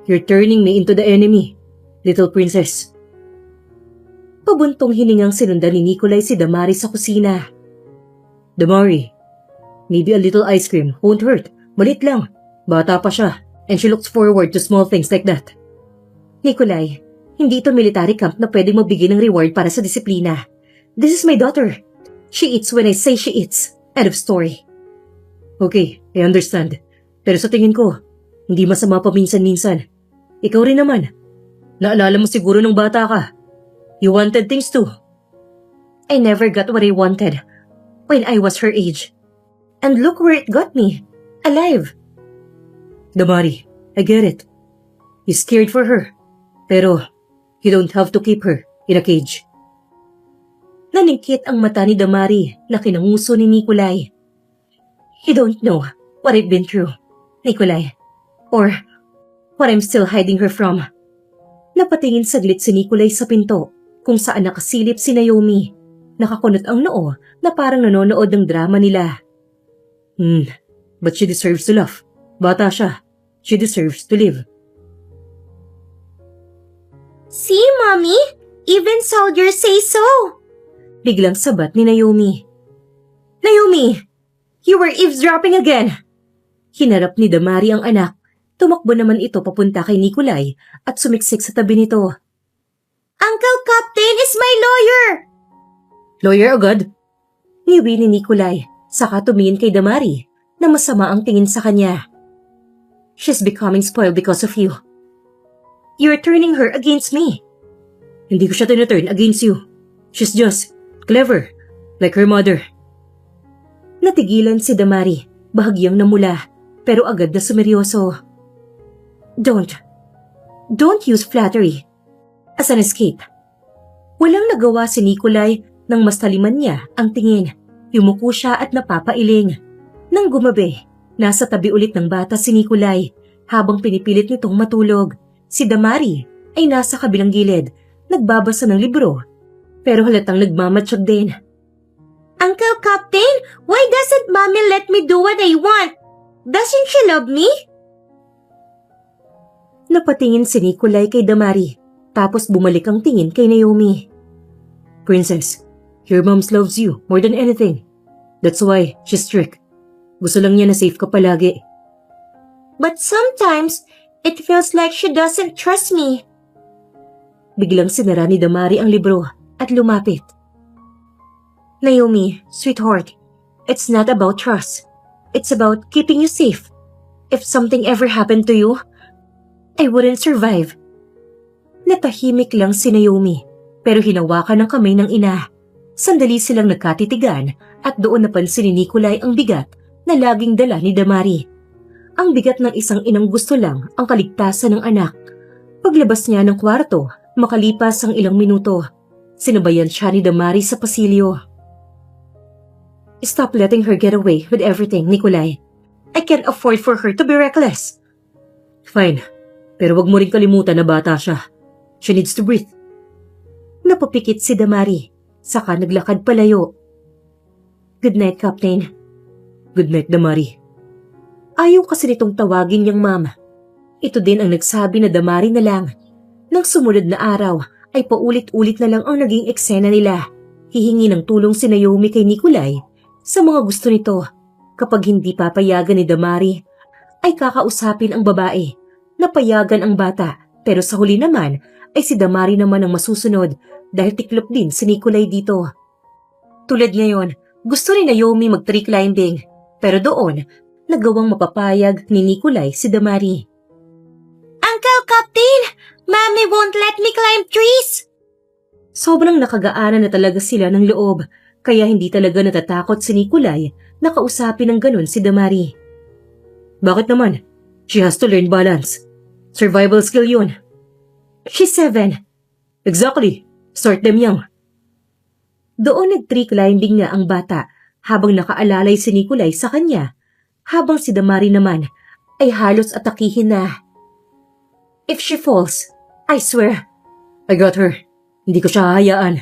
You're turning me into the enemy, little princess. Pabuntong hiningang sinundan ni Nikolai si Damari sa kusina. Damari, maybe a little ice cream won't hurt. Malit lang. Bata pa siya, and she looks forward to small things like that. Nikolai, hindi ito military camp na pwedeng magbigay ng reward para sa disiplina. This is my daughter. She eats when I say she eats. End of story. Okay, I understand. Pero sa tingin ko, hindi masama paminsan-minsan. Ikaw rin naman. Naalala mo siguro nung bata ka. You wanted things too. I never got what I wanted when I was her age. And look where it got me. Alive. Damari, I get it. You scared for her. Pero, you don't have to keep her in a cage. Naningkit ang mata ni Damari na kinanguso ni Nikolai. You don't know what I've been through, Nikolai. Or what I'm still hiding her from. Napatingin saglit si Nikolai sa pinto kung saan nakasilip si Naomi. Nakakunot ang noo na parang nanonood ng drama nila. But she deserves to laugh. Bata siya. She deserves to live. See, Mommy? Even soldiers say so. Biglang sabat ni Naomi. Naomi! You were eavesdropping again! Hinarap ni Damari ang anak. Tumakbo naman ito papunta kay Nikolai at sumiksik sa tabi nito. Uncle Captain is my lawyer! Lawyer agad? Niwi ni Nikolai, saka tumingin kay Damari na masama ang tingin sa kanya. She's becoming spoiled because of you. You're turning her against me. Hindi ko siya tinaturn against you. She's just clever, like her mother. Natigilan si Damari, bahagyang namula, pero agad na sumeryoso. Don't use flattery as an escape. Walang nagawa si Nikolai nang mas taliman niya ang tingin. Yumuko siya at napapailing. Nang gumabi, nasa tabi ulit ng bata si Nikolai habang pinipilit nitong matulog. Si Damari ay nasa kabilang gilid, nagbabasa ng libro, pero halatang nagmamatsyag din. Uncle Captain, why doesn't Mommy let me do what I want? Doesn't she love me? Napatingin si Nikolai kay Damari, tapos bumalik ang tingin kay Naomi. Princess, your mom loves you more than anything. That's why she's strict. Gusto lang niya na safe ka palagi. But sometimes, it feels like she doesn't trust me. Biglang sinara ni Damari ang libro at lumapit. Naomi, sweetheart, it's not about trust. It's about keeping you safe. If something ever happened to you, I wouldn't survive. Natahimik lang si Naomi, pero hinawakan ng kamay ng ina. Sandali silang nagkatitigan at doon napansin ni Nikolai ang bigat na laging dala ni Damari. Ang bigat ng isang inang gusto lang ang kaligtasan ng anak. Paglabas niya ng kwarto, makalipas ang ilang minuto, sinabayan siya ni Damari sa pasilyo. Stop letting her get away with everything, Nikolai. I can't afford for her to be reckless. Fine, pero wag mo rin kalimutan na bata siya. She needs to breathe. Napapikit si Damari, saka naglakad palayo. Good night, Captain. Good night, Damari. Ayaw kasi nitong tawagin niyang mama. Ito din ang nagsabi na Damari na lang. Nang sumunod na araw, ay paulit-ulit na lang ang naging eksena nila. Hihingi ng tulong si Naomi kay Nikolai sa mga gusto nito. Kapag hindi papayagan ni Damari, ay kakausapin ang babae. Napayagan ang bata, pero sa huli naman ay si Damari naman ang masusunod dahil tiklop din si Nikolai dito. Tulad ngayon, gusto ni Naomi mag-tree climbing, pero doon, nagawang mapapayag ni Nikolai si Damari. Uncle Captain, Mommy won't let me climb trees! Sobrang nakagaanan na talaga sila ng loob, kaya hindi talaga natatakot si Nikolai na kausapin ng ganun si Damari. Bakit naman? She has to learn balance. Survival skill yun. She's 7. Exactly. Start them young. Doon nag-tree climbing nga ang bata habang nakaalalay si Nikolai sa kanya, habang si Damari naman ay halos atakihin na. If she falls, I swear. I got her. Hindi ko siya hahayaan.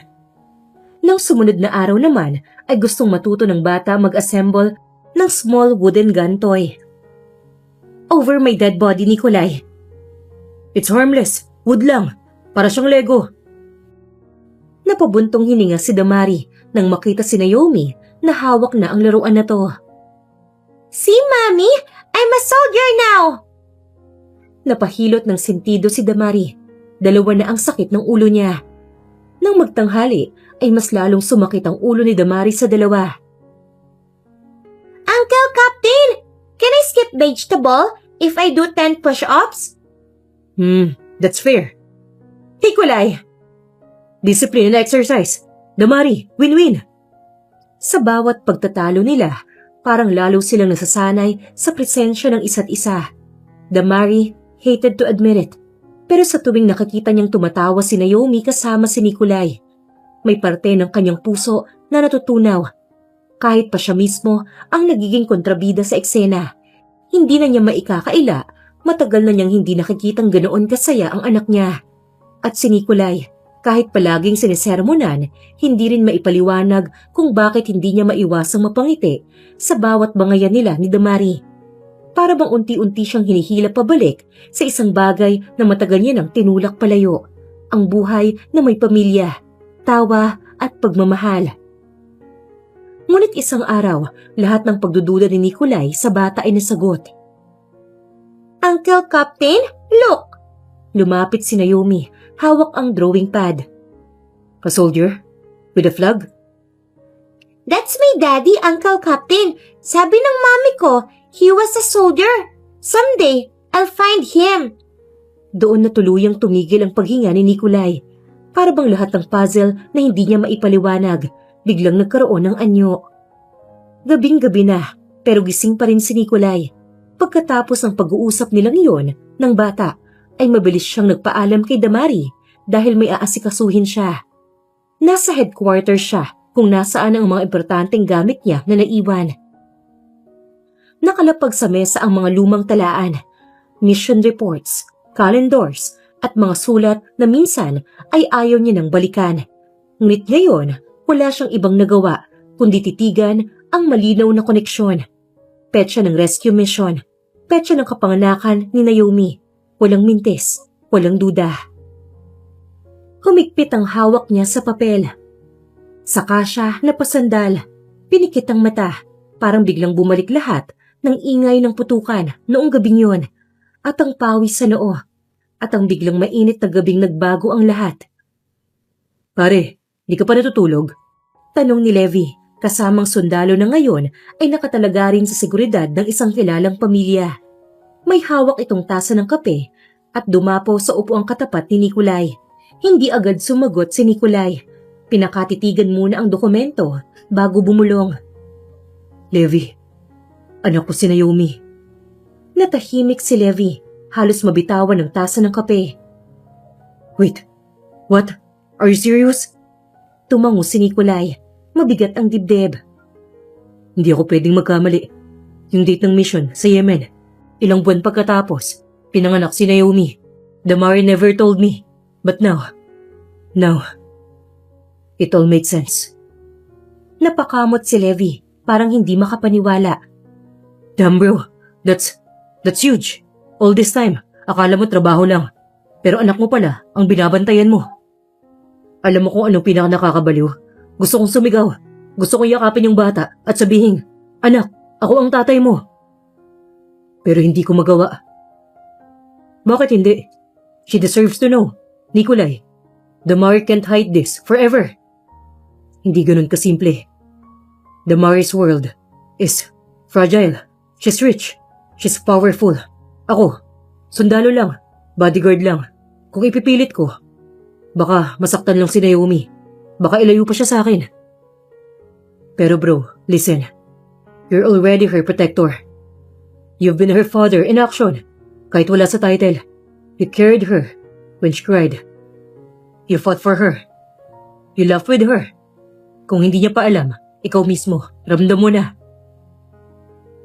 Nang sumunod na araw naman ay gustong matuto ng bata mag-assemble ng small wooden gun toy. Over my dead body, Nikolai. It's harmless. Wood lang. Para siyang Lego. Napabuntong hininga si Damari nang makita si Naomi na hawak na ang laruan na to. See, Mommy? I'm a soldier now! Napahilot ng sentido si Damari. Dalawa na ang sakit ng ulo niya. Nang magtanghali, ay mas lalong sumakit ang ulo ni Damari sa dalawa. Uncle Captain, can I skip vegetable if I do 10 push-ups? That's fair. Nikolai! Discipline and exercise. Damari, win-win. Sa bawat pagtatalo nila, parang lalo silang nasasanay sa presensya ng isa't isa. Damari hated to admit it, Pero sa tuwing nakakita niyang tumatawa si Naomi kasama si Nikolai, may parte ng kanyang puso na natutunaw. Kahit pa siya mismo ang nagiging kontrabida sa eksena, hindi na niya maikakaila, matagal na niyang hindi nakikitang ganoon kasaya ang anak niya. At si Nikolai, kahit palaging sinisermonan, hindi rin maipaliwanag kung bakit hindi niya maiwasang mapangiti sa bawat bangayan nila ni Damari. Para bang unti-unti siyang hinihila pabalik sa isang bagay na matagal niya nang tinulak palayo, ang buhay na may pamilya, tawa at pagmamahal. Ngunit isang araw, lahat ng pagdududa ni Nikolai sa bata ay nasagot. Uncle Captain, look! Lumapit si Naomi, hawak ang drawing pad. A soldier? With a flag? That's my daddy, Uncle Captain. Sabi ng mami ko, he was a soldier. Someday, I'll find him. Doon na tuluyang tumigil ang paghinga ni Nikolai. Para bang lahat ng puzzle na hindi niya maipaliwanag, biglang nagkaroon ng anyo. Gabing-gabi na, pero gising pa rin si Nikolai. Pagkatapos ng pag-uusap nilang iyon ng bata, ay mabilis siyang nagpaalam kay Damari dahil may aasikasuhin siya. Nasa headquarters siya kung nasaan ang mga importanteng gamit niya na naiwan. Nakalapag sa mesa ang mga lumang talaan, mission reports, calendars, at mga sulat na minsan ay ayaw niya nang balikan. Ngunit ngayon, wala siyang ibang nagawa kundi titigan ang malinaw na koneksyon. Petsa ng rescue mission, petsa ng kapanganakan ni Naomi, walang mintis, walang duda. Humigpit ang hawak niya sa papel. Saka siya napasandal, pinikit ang mata, parang biglang bumalik lahat ng ingay ng putukan noong gabing yun, at ang pawis sa noo, at ang biglang mainit na gabing nagbago ang lahat. Pare, di ka pa natutulog? Tanong ni Levi, kasamang sundalo na ngayon ay nakatalaga rin sa seguridad ng isang kilalang pamilya. May hawak itong tasa ng kape at dumapo sa upuang katapat ni Nikolai. Hindi agad sumagot si Nikolai. Pinakatitigan muna ang dokumento bago bumulong. Levi, anak ko si Naomi. Natahimik si Levi, halos mabitawan ng tasa ng kape. Wait, what? Are you serious? Tumango si Nikolai, mabigat ang dibdib. Hindi ako pwedeng magkamali. Yung date ng mission sa Yemen, ilang buwan pagkatapos, pinanganak si Naomi. Damari never told me. But now, it all makes sense. Napakamot si Levi, parang hindi makapaniwala. Damn bro, that's huge. All this time, akala mo trabaho lang. Pero anak mo pala ang binabantayan mo. Alam mo kung anong pinaka-nakakabaliw? Gusto kong sumigaw. Gusto kong yakapin yung bata at sabihin, anak, ako ang tatay mo. Pero hindi ko magawa. Bakit hindi? She deserves to know. Nikolai, Damari can't hide this forever. Hindi ganun kasimple. Damari's world is fragile. She's rich. She's powerful. Ako, sundalo lang, bodyguard lang. Kung ipipilit ko, baka masaktan lang si Naomi. Baka ilayo pa siya sa akin. Pero bro, listen. You're already her protector. You've been her father in action. Kahit wala sa title, you carried her when she cried. You fought for her. You laughed with her. Kung hindi niya pa alam, ikaw mismo, ramdam mo na.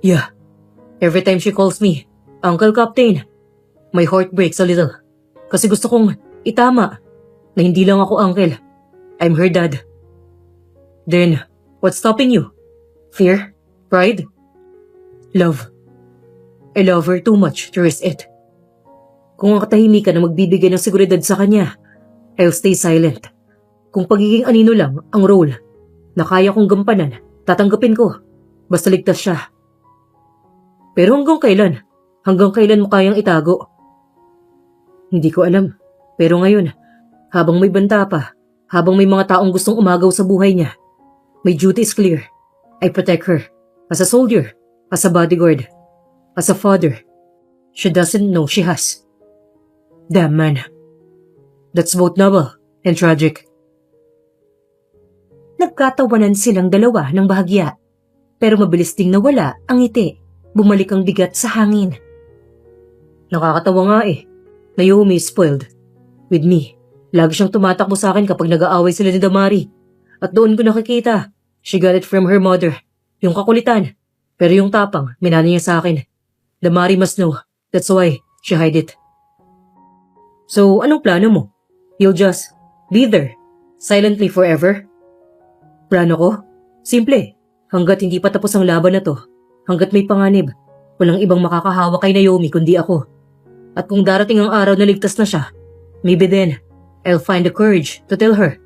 Yeah, every time she calls me, Uncle Captain, my heart breaks a little. Kasi gusto kong itama na hindi lang ako uncle. I'm her dad. Then, what's stopping you? Fear? Pride? Love. I love her too much to risk it. Kung ang katahimikan na magbibigay ng seguridad sa kanya, I'll stay silent. Kung pagiging anino lang ang role na kaya kong gampanan, tatanggapin ko. Basta ligtas siya. Pero hanggang kailan? Hanggang kailan mo kayang itago? Hindi ko alam. Pero ngayon, habang may banta pa, habang may mga taong gustong umagaw sa buhay niya, my duty is clear. I protect her. As a soldier, as a bodyguard, as a father. She doesn't know she has. Damn man. That's both noble and tragic. Nagkatawanan silang dalawa ng bahagya, pero mabilis ding nawala ang ngiti. Bumalik ang bigat sa hangin. Nakakatawa nga eh. Naomi is spoiled. With me. Lagi siyang tumatakbo sa akin kapag nag-aaway sila ni Damari. At doon ko nakikita, she got it from her mother. Yung kakulitan. Pero yung tapang, minana niya sa akin. Damari must know. That's why she hide it. So, anong plano mo? You'll just be there, silently forever? Plano ko? Simple. Hanggat hindi pa tapos ang laban na to, hanggat may panganib, walang ibang makakahawa kay Naomi kundi ako. At kung darating ang araw na ligtas na siya, maybe then, I'll find the courage to tell her.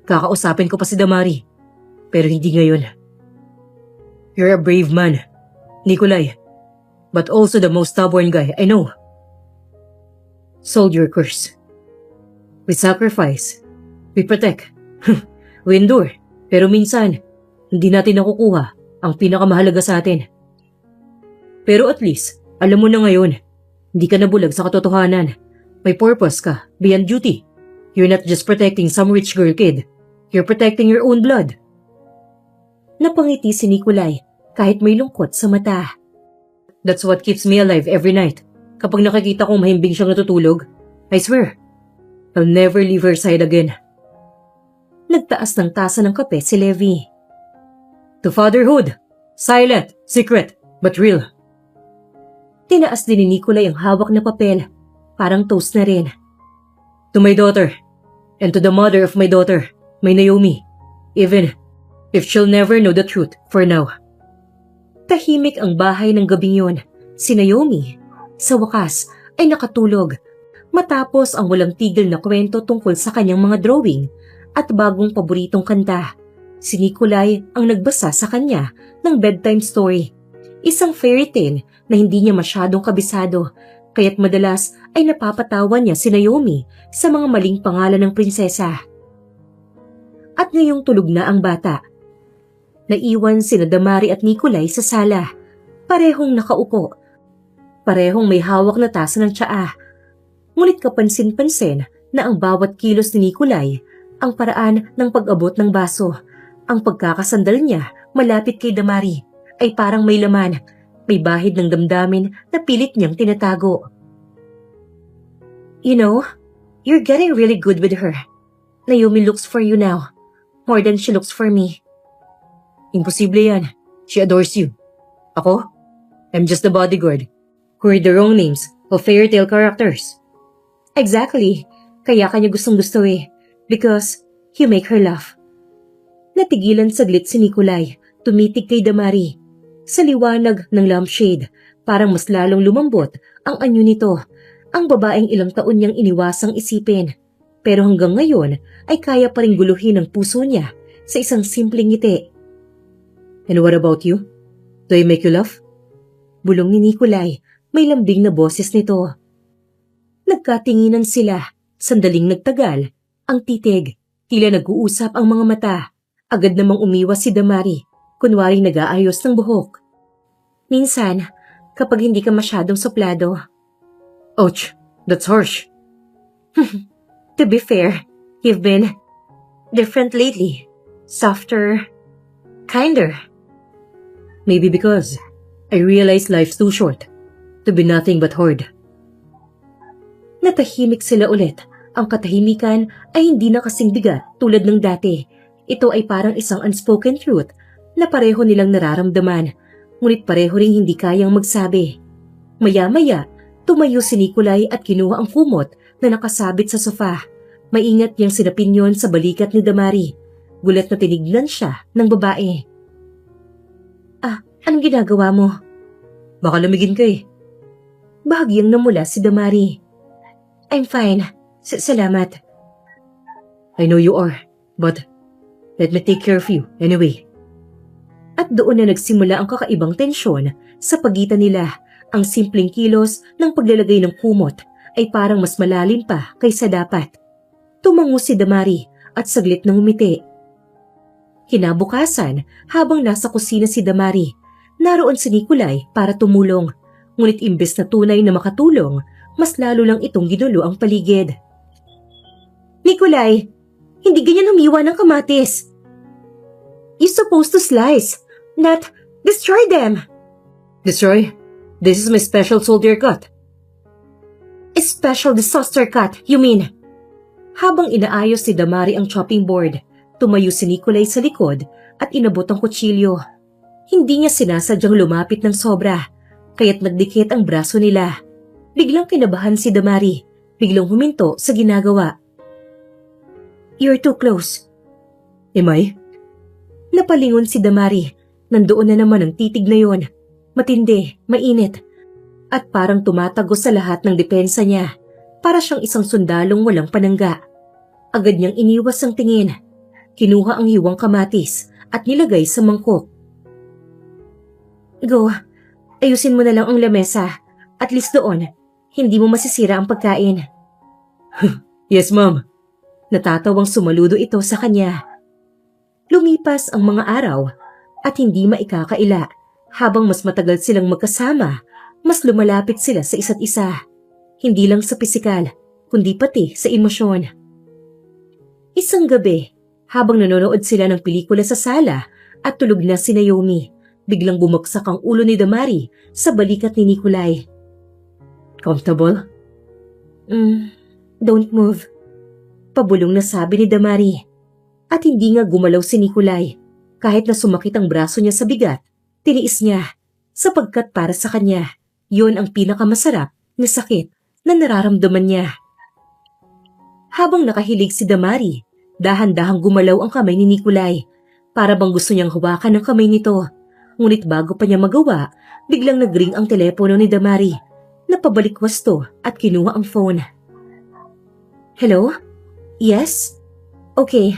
Kakausapin ko pa si Damari. Pero hindi ngayon. You're a brave man, Nikolai. But also the most stubborn guy I know. Soldier curse. We sacrifice. We protect. We endure. Pero minsan, hindi natin nakukuha ang pinakamahalaga sa atin. Pero at least, alam mo na ngayon, hindi ka nabulag sa katotohanan. May purpose ka, beyond duty. You're not just protecting some rich girl kid. You're protecting your own blood. Napangiti si Nikolai kahit may lungkot sa mata. That's what keeps me alive every night. Kapag nakikita kong mahimbing siyang natutulog, I swear, I'll never leave her side again. Nagtaas ng tasa ng kape si Levi. To fatherhood. Silent, secret, but real. Tinaas din ni Nikolai ang hawak na papel. Parang toast na rin. To my daughter, and to the mother of my daughter, my Naomi, even if she'll never know the truth for now. Tahimik ang bahay ng gabing yun. Si Naomi, sa wakas, ay nakatulog. Matapos ang walang tigil na kwento tungkol sa kanyang mga drawing at bagong paboritong kanta. Si Nikolai ang nagbasa sa kanya ng bedtime story. Isang fairy tale na hindi niya masyadong kabisado, kaya't madalas ay napapatawa niya si Naomi sa mga maling pangalan ng prinsesa. At ngayong tulog na ang bata. Naiwan sina Damari at Nikolai sa sala. Parehong nakaupo. Parehong may hawak na tasa ng tsaa. Ngunit kapansin-pansin na ang bawat kilos ni Nikolai, ang paraan ng pag-abot ng baso, ang pagkakasandal niya malapit kay Damari ay parang may laman, may bahid ng damdamin na pilit niyang tinatago. You know, you're getting really good with her. Naomi looks for you now, more than she looks for me. Imposible yan. She adores you. Ako? I'm just the bodyguard who heard the wrong names of fairy tale characters. Exactly. Kaya kanya gustong-gusto eh. Because you make her laugh. Natigilan saglit si Nikolai, tumitig kay Damari. Sa liwanag ng lampshade, parang mas lalong lumambot ang anyo nito. Ang babaeng ilang taon niyang iniwasang isipin. Pero hanggang ngayon ay kaya pa rin guluhin ang puso niya sa isang simpleng ngiti. And what about you? Do I make you laugh? Bulong ni Nikolai, may lambing na boses nito. Nagkatinginan sila, sandaling nagtagal, ang titig, tila nag-uusap ang mga mata. Agad namang umiwas si Damari, kunwaring nag-aayos ng buhok. Minsan, kapag hindi ka masyadong suplado. Ouch, that's harsh. To be fair, you've been different lately. Softer, kinder. Maybe because I realize life's too short to be nothing but hard. Natahimik sila ulit. Ang katahimikan ay hindi na kasing bigat tulad ng dati. Ito ay parang isang unspoken truth na pareho nilang nararamdaman, ngunit pareho ring hindi kayang magsabi. Maya-maya, tumayo si Nikolai at kinuha ang kumot na nakasabit sa sofa. Maingat niyang sinapin yon sa balikat ni Damari. Gulat na tinignan siya ng babae. Anong ginagawa mo? Baka lamigin ka eh. Bahagyang namula si Damari. I'm fine. Salamat. I know you are, but let me take care of you anyway. At doon na nagsimula ang kakaibang tensyon sa pagitan nila. Ang simpleng kilos ng paglalagay ng kumot ay parang mas malalim pa kaysa dapat. Tumango si Damari at saglit nang umiti. Kinabukasan, habang nasa kusina si Damari, naroon si Nikolai para tumulong. Ngunit imbes na tunay na makatulong, mas lalo lang itong ginulo ang paligid. Nikolai, hindi ganyan humiwa ng kamatis. You're supposed to slice, not destroy them. Destroy? This is my special soldier cut. Special disaster cut, you mean? Habang inaayos ni Damari ang chopping board, tumayo si Nikolay sa likod at inabot ang kutsilyo. Hindi niya sinasadyang lumapit ng sobra, kaya't nagdikit ang braso nila. Biglang kinabahan si Damari, biglang huminto sa ginagawa. You're too close. Am I? Napalingon si Damari. Nandoon na naman ang titig na yon. Matindi, mainit, at parang tumatagos sa lahat ng depensa niya. Para siyang isang sundalong walang panangga. Agad niyang iniwas ang tingin. Kinuha ang hiwang kamatis at nilagay sa mangkok. Go, ayusin mo na lang ang lamesa. At least doon, hindi mo masisira ang pagkain. Yes, ma'am. Natatawang sumaludo ito sa kanya. Lumipas ang mga araw at hindi maikakaila. Habang mas matagal silang magkasama, mas lumalapit sila sa isa't isa. Hindi lang sa pisikal, kundi pati sa emosyon. Isang gabi, habang nanonood sila ng pelikula sa sala at tulog na si Naomi, biglang bumagsak ang ulo ni Damari sa balikat ni Nikolay. Comfortable? Don't move. Pabulong na sabi ni Damari. At hindi nga gumalaw si Nikolay. Kahit na sumakit ang braso niya sa bigat, tiniis niya. Sapagkat para sa kanya, yon ang pinakamasarap na sakit na nararamdaman niya. Habang nakahilig si Damari, dahan-dahang gumalaw ang kamay ni Nikolay. Para bang gusto niyang hawakan ang kamay nito. Ngunit bago pa niya magawa, biglang nagring ang telepono ni Damari. Napabalik wasto at kinuha ang phone. Hello? Yes? Okay,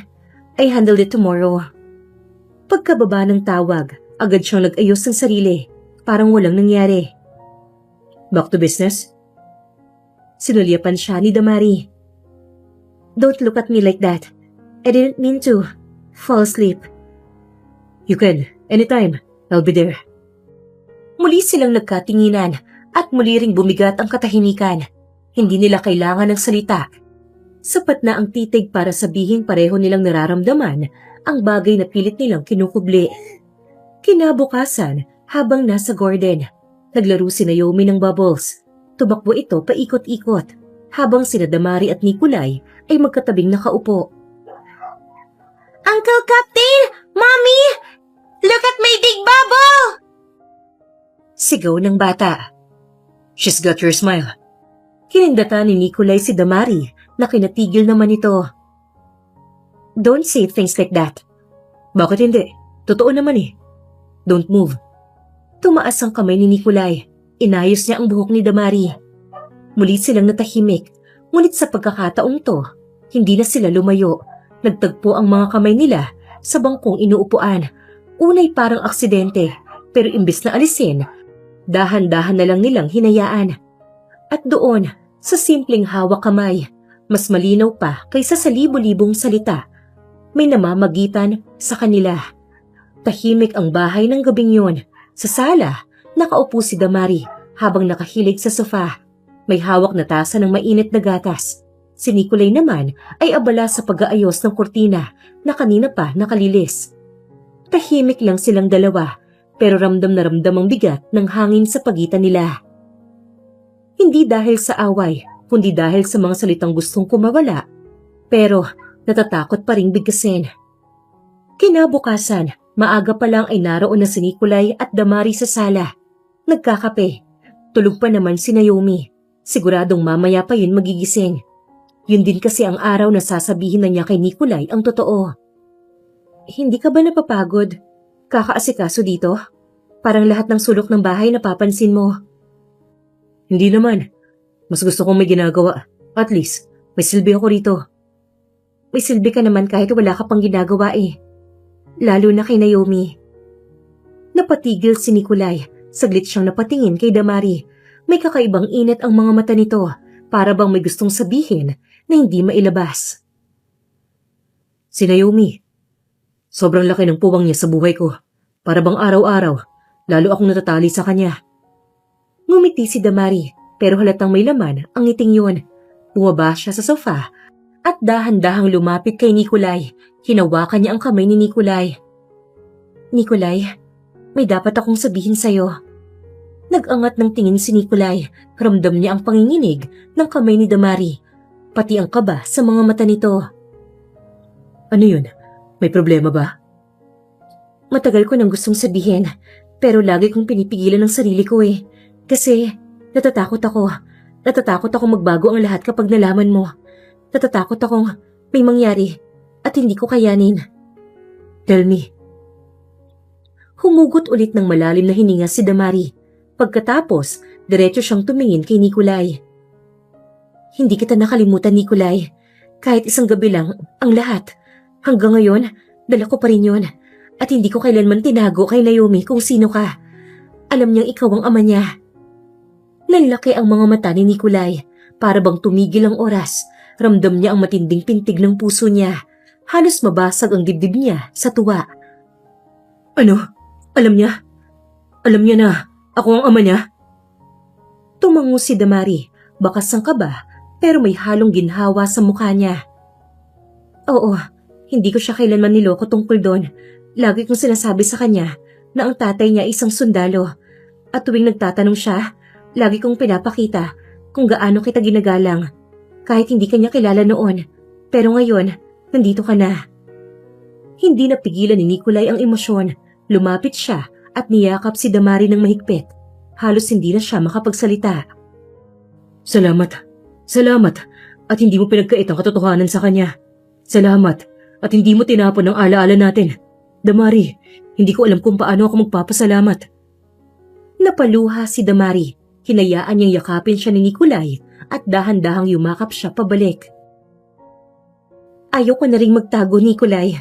I handled it tomorrow. Pagkababa ng tawag, agad siyang nag-ayos ng sarili. Parang walang nangyari. Back to business? Sinulyapan siya ni Damari. Don't look at me like that. I didn't mean to. Fall asleep. You can. Anytime. I'll be there. Muli silang nagkatinginan at muli ring bumigat ang katahimikan. Hindi nila kailangan ng salita. Sapat na ang titig para sabihin pareho nilang nararamdaman ang bagay na pilit nilang kinukubli. Kinabukasan, habang nasa garden, naglaro si Naomi ng bubbles. Tumakbo ito paikot-ikot, habang sina Damari at Nikolay ay magkatabing nakaupo. Uncle Captain! Mommy! Look at my big bubble! Sigaw ng bata. She's got your smile. Kinindata ni Nikolay si Damari na kinatigil naman ito. Don't say things like that. Bakit hindi? Totoo naman eh. Don't move. Tumaas ang kamay ni Nikolay. Inayos niya ang buhok ni Damari. Muli silang natahimik, ngunit sa pagkakataong to, hindi na sila lumayo. Nagtagpo ang mga kamay nila sa bangkong inuupuan. Unay parang aksidente, pero imbis na alisin, dahan-dahan na lang nilang hinayaan. At doon, sa simpleng hawak kamay, mas malinaw pa kaysa sa libo-libong salita. May namamagitan sa kanila. Tahimik ang bahay ng gabing yon. Sa sala, nakaupo si Damari habang nakahilig sa sofa. May hawak na tasa ng mainit na gatas. Si Nikolay naman ay abala sa pag-aayos ng kurtina na kanina pa nakalilis. Tahimik lang silang dalawa, pero ramdam na ramdam ang bigat ng hangin sa pagitan nila. Hindi dahil sa away, kundi dahil sa mga salitang gustong kumawala, pero natatakot pa ring bigkasin. Kinabukasan, maaga pa lang ay naroon na si Nikolay at Damari sa sala. Nagkakape. Tulog pa naman si Naomi. Siguradong mamaya pa yun magigising. Yun din kasi ang araw na sasabihin na niya kay Nikolay ang totoo. Hindi ka ba napapagod? Kakaasikaso dito? Parang lahat ng sulok ng bahay napapansin mo. Hindi naman. Mas gusto kong may ginagawa. At least, may silbi ako rito. May silbi ka naman kahit wala ka pang ginagawa eh. Lalo na kay Naomi. Napatigil si Nikolay. Saglit siyang napatingin kay Damari. May kakaibang init ang mga mata nito. Para bang may gustong sabihin na hindi mailabas. Si Naomi. Sobrang laki ng puwang niya sa buhay ko. Para bang araw-araw, lalo akong natatali sa kanya. Ngumiti si Damari, pero halatang may laman ang ngiting yun. Bumaba siya sa sofa at dahan-dahang lumapit kay Nikolay. Hinawakan niya ang kamay ni Nikolay. Nikolay, may dapat akong sabihin sa'yo. Nag-angat ng tingin si Nikolai. Ramdam niya ang panginginig ng kamay ni Damari, pati ang kaba sa mga mata nito. Ano yun? May problema ba? Matagal ko nang gustong sabihin, pero lagi kong pinipigilan ng sarili ko eh. Kasi natatakot ako. Natatakot ako magbago ang lahat kapag nalaman mo. Natatakot akong may mangyari at hindi ko kayanin. Tell me. Humugot ulit ng malalim na hininga si Damari. Pagkatapos, diretso siyang tumingin kay Nikolai. Hindi kita nakalimutan, Nikolai. Kahit isang gabi lang, ang lahat. Hanggang ngayon, dala ko pa rin yun. At hindi ko kailanman tinago kay Naomi kung sino ka. Alam niyang ikaw ang ama niya. Nanlaki ang mga mata ni Nikolai. Para bang tumigil ang oras. Ramdam niya ang matinding pintig ng puso niya. Halos mabasag ang dibdib niya sa tuwa. Ano? Alam niya? Alam niya na ako ang ama niya? Tumango si Damari. Bakas ang kaba, pero may halong ginhawa sa mukha niya. Oo, hindi ko siya kailanman niloko tungkol doon. Lagi kong sinasabi sa kanya na ang tatay niya isang sundalo. At tuwing nagtatanong siya, lagi kong pinapakita kung gaano kita ginagalang. Kahit hindi kanya kilala noon, pero ngayon, nandito ka na. Hindi napigilan ni Nikolai ang emosyon. Lumapit siya at niyakap si Damari ng mahigpit. Halos hindi na siya makapagsalita. Salamat. Salamat. At hindi mo pinagkait ang katotohanan sa kanya. Salamat. At hindi mo tinapon ang alaala natin. Damari, hindi ko alam kung paano ako magpapasalamat. Napaluha si Damari. Hinayaan niyang yakapin siya ni Nikolai at dahan-dahang yumakap siya pabalik. Ayoko na ring magtago, Nikolai.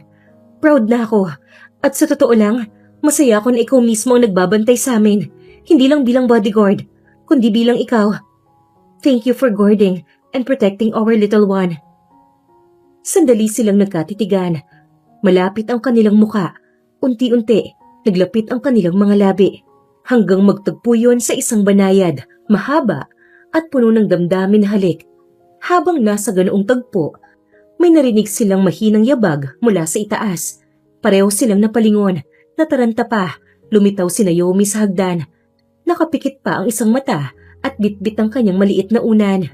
Proud na ako. At sa totoo lang, masaya ako na ikaw mismo ang nagbabantay sa amin. Hindi lang bilang bodyguard, kundi bilang ikaw. Thank you for guarding and protecting our little one. Sandali silang nagkatitigan. Malapit ang kanilang muka. Unti-unti, naglapit ang kanilang mga labi. Hanggang magtagpo yun sa isang banayad, mahaba at puno ng damdamin na halik. Habang nasa ganoong tagpo, may narinig silang mahinang yabag mula sa itaas. Pareho silang napalingon, nataranta pa, lumitaw si Naomi sa hagdan. Nakapikit pa ang isang mata at bitbit ang kanyang maliit na unan.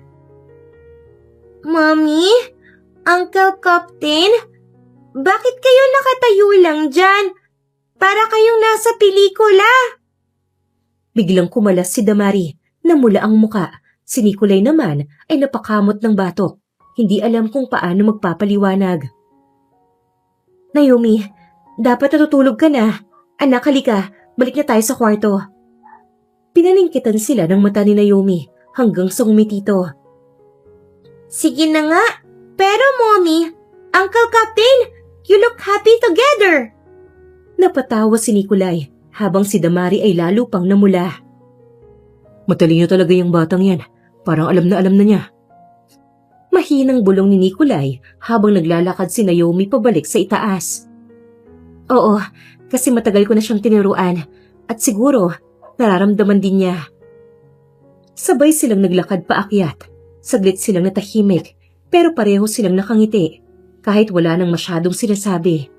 Mommy? Uncle Captain? Bakit kayo nakatayo lang dyan? Para kayong nasa pelikula. Biglang kumalas si Damari, namula ang muka. Si Nikolai naman ay napakamot ng batok. Hindi alam kung paano magpapaliwanag. Naomi, dapat natutulog ka na. Anak, halika, balik na tayo sa kwarto. Pinalingkitan sila ng mata ni Naomi hanggang sa ngumitito. Sige na nga, pero Mommy, Uncle Captain, you look happy together. Napatawa si Nikolai habang si Damari ay lalo pang namula. Matalino talaga yung batang yan. Parang alam na niya. Mahinang bulong ni Nikolai habang naglalakad si Naomi pabalik sa itaas. Oo, kasi matagal ko na siyang tinuruan at siguro nararamdaman din niya. Sabay silang naglakad paakyat. Saglit silang natahimik pero pareho silang nakangiti kahit wala nang masyadong sinasabi.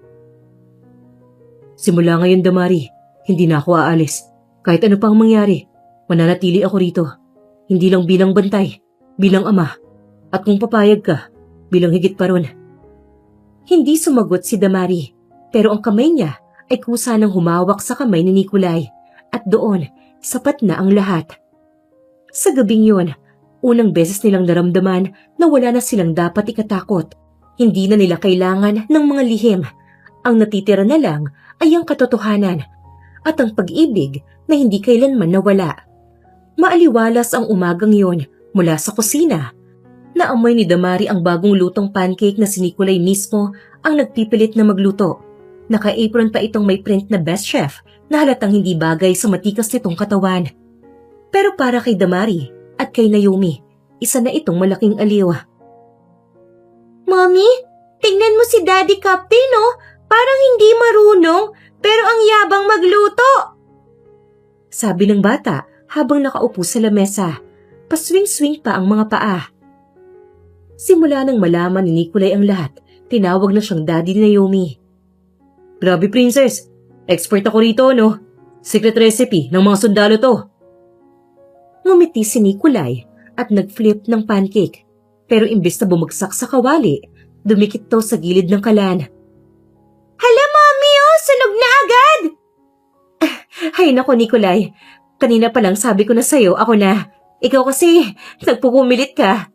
Simula ngayon, Damari, hindi na ako aalis. Kahit ano pang mangyari, mananatili ako rito. Hindi lang bilang bantay, bilang ama. At kung papayag ka, bilang higit pa ron. Hindi sumagot si Damari, pero ang kamay niya ay kusa nang humawak sa kamay ni Nikolai at doon, sapat na ang lahat. Sa gabing yun, unang beses nilang naramdaman na wala na silang dapat ikatakot. Hindi na nila kailangan ng mga lihim. Ang natitira na lang ay ang katotohanan at ang pag-ibig na hindi kailanman nawala. Maaliwalas ang umagang yon mula sa kusina. Naamoy ni Damari ang bagong lutong pancake na si Nikolai mismo ang nagpipilit na magluto. Naka-apron pa itong may print na best chef na halatang hindi bagay sa matikas nitong katawan. Pero para kay Damari at kay Naomi, isa na itong malaking aliw. Mommy, tingnan mo si Daddy Captain, oh. Parang hindi marunong, pero ang yabang magluto. Sabi ng bata habang nakaupo sa lamesa. Paswing-swing pa ang mga paa. Simula nang malaman ni Nikolai ang lahat, tinawag na siyang Daddy ni Naomi. Grabe, Princess. Expert ako rito, no? Secret recipe ng mga sundalo to. Ngumiti si Nikolay at nag-flip ng pancake. Pero imbes na bumagsak sa kawali, dumikit to sa gilid ng kalan. Hala, Mommy! Oh, sunog na agad! Hay nako, Nikolay. Kanina pa lang sabi ko na sa'yo, ako na. Ikaw kasi, nagpupumilit ka.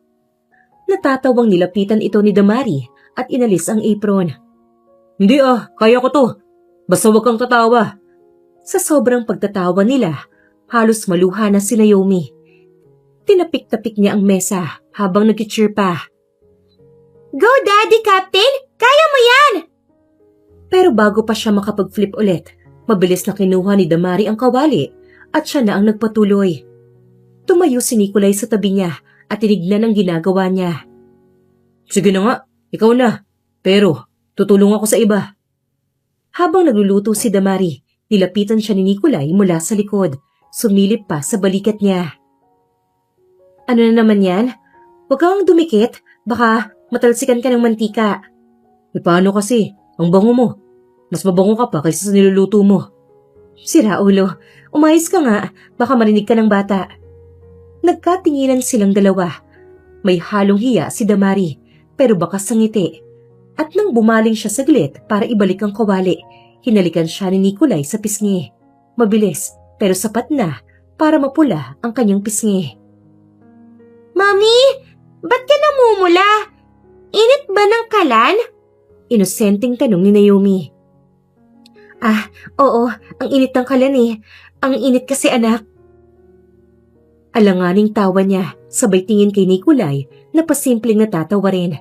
Natatawang nilapitan ito ni Damari at inalis ang apron. Hindi kaya ko to. Basta huwag kang tatawa. Sa sobrang pagtatawa nila, halos maluha na si Naomi. Tinapik-tapik niya ang mesa habang nag-cheer pa. Go, Daddy Captain! Kaya mo yan! Pero bago pa siya makapag-flip ulit, mabilis na kinuha ni Damari ang kawali at siya na ang nagpatuloy. Tumayo si Nikolay sa tabi niya at tinignan ang ginagawa niya. Sige na nga, ikaw na. Pero tutulong ako sa iba. Habang nagluluto si Damari, nilapitan siya ni Nikolay mula sa likod. Sumilip pa sa balikat niya. Ano na naman yan? Huwag kang dumikit. Baka matalsikan ka ng mantika. E paano kasi? Ang bango mo. Mas mabango ka pa kaysa sa niluluto mo. Sira ulo. Umayos ka nga. Baka marinig ka ng bata. Nagkatinginan silang dalawa. May halong hiya si Damari, pero bakas sa ngiti. At nang bumaling siya saglit para ibalik ang kawali, hinalikan siya ni Nikolay sa pisngi. Mabilis, pero sapat na para mapula ang kanyang pisngi. Mami, ba't ka namumula? Init ba ng kalan? Inosenteng tanong ni Naomi. Oo, ang init ng kalan eh. Ang init kasi anak. Alanganing tawa niya, sabay tingin kay Nikolay na pasimpleng natatawa rin.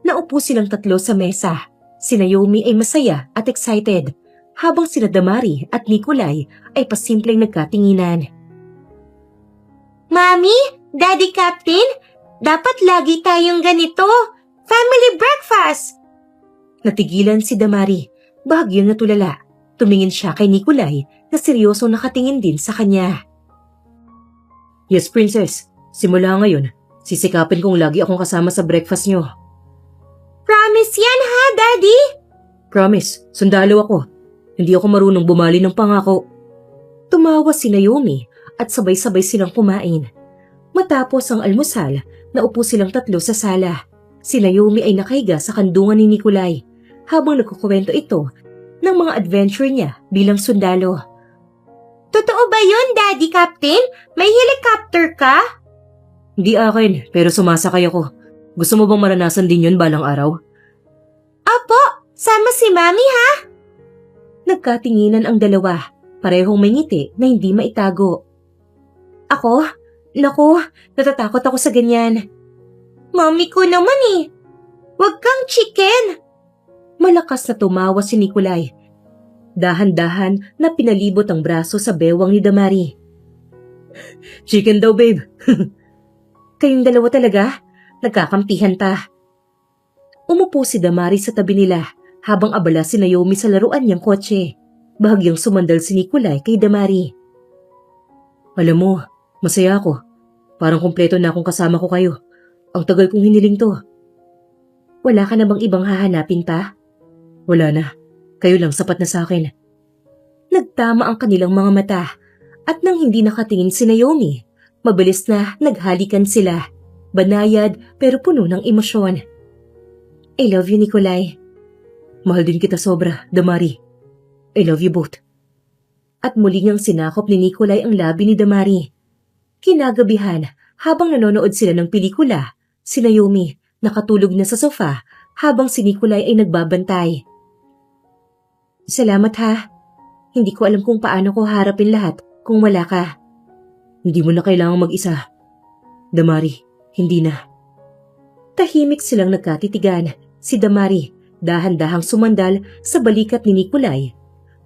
Naupo silang tatlo sa mesa. Si Naomi ay masaya at excited, habang sina Damari at Nikolay ay pasimpleng nagkatinginan. Mami, Daddy Captain, dapat lagi tayong ganito. Family breakfast! Natigilan si Damari, bahagyang natulala. Tumingin siya kay Nikolay na seryoso nakatingin din sa kanya. Yes, Princess. Simula ngayon, sisikapin kong lagi akong kasama sa breakfast niyo. Promise yan ha, Daddy? Promise, sundalo ako. Hindi ako marunong bumali ng pangako. Tumawa si Naomi at sabay-sabay silang kumain. Matapos ang almusal, naupo silang tatlo sa sala. Si Naomi ay nakahiga sa kandungan ni Nikolay habang nagkukwento ito ng mga adventure niya bilang sundalo. Totoo ba yun, Daddy Captain? May helicopter ka? Hindi akin, pero sumasakay ako. Gusto mo bang maranasan din yun balang araw? Apo, sama si Mami ha? Nagkatinginan ang dalawa, parehong may ngiti na hindi maitago. Ako? Naku, natatakot ako sa ganyan. Mami ko naman eh. Huwag kang chicken. Malakas na tumawa si Nikolay. Dahan-dahan na pinalibot ang braso sa bewang ni Damari. Chicken daw, babe. Kayong dalawa talaga? Nagkakampihan pa. Umupo si Damari sa tabi nila habang abala si Naomi sa laruan niyang kotse. Bahagyang sumandal si Nikolay kay Damari. Alam mo, masaya ako. Parang kumpleto na akong kasama ko kayo. Ang tagal kong hiniling to. Wala ka na bang ibang hahanapin pa? Wala na. Kayo lang sapat na sa akin. Nagtama ang kanilang mga mata at nang hindi nakatingin si Naomi, mabilis na naghalikan sila. Banayad pero puno ng emosyon. I love you, Nikolay. Mahal din kita sobra, Damari. I love you both. At muli niyang sinakop ni Nikolay ang labi ni Damari. Kinagabihan, habang nanonood sila ng pelikula, si Naomi nakatulog na sa sofa habang si Nikolay ay nagbabantay. Salamat ha. Hindi ko alam kung paano ko harapin lahat kung wala ka. Hindi mo na kailangang mag-isa. Damari, hindi na. Tahimik silang nagkatitigan. Si Damari, dahan-dahang sumandal sa balikat ni Nikolay.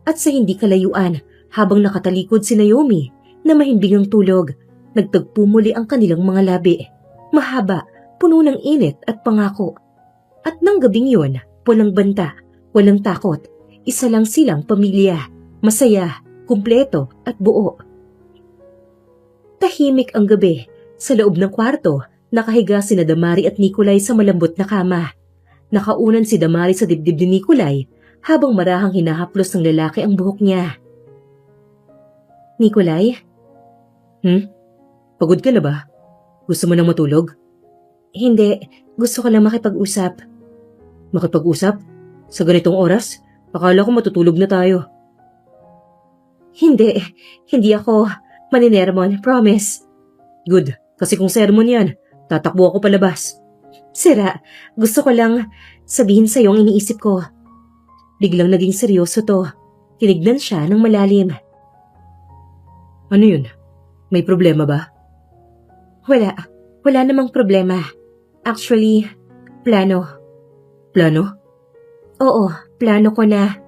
At sa hindi kalayuan, habang nakatalikod si Naomi na mahimbing ang tulog, nagtagpo muli ang kanilang mga labi. Mahaba, puno ng init at pangako. At nang gabing yun, walang banta, walang takot. Isa lang silang pamilya, masaya, kumpleto at buo. Tahimik ang gabi. Sa loob ng kwarto, nakahiga sina Damari at Nikolay sa malambot na kama. Nakaunan si Damari sa dibdib ni Nikolay habang marahang hinahaplos ng lalaki ang buhok niya. Nikolay? Pagod ka na ba? Gusto mo nang matulog? Hindi, gusto ko lang makipag-usap. Makipag-usap? Sa ganitong oras? Akala ko matutulog na tayo. Hindi ako maninermon, promise. Good, kasi kung sermon yan, tatakbo ako palabas. Sira, gusto ko lang sabihin sa'yo ang iniisip ko. Biglang naging seryoso to. Tinignan siya ng malalim. Ano yun? May problema ba? Wala namang problema. Actually, plano. Plano? Oo, plano ko na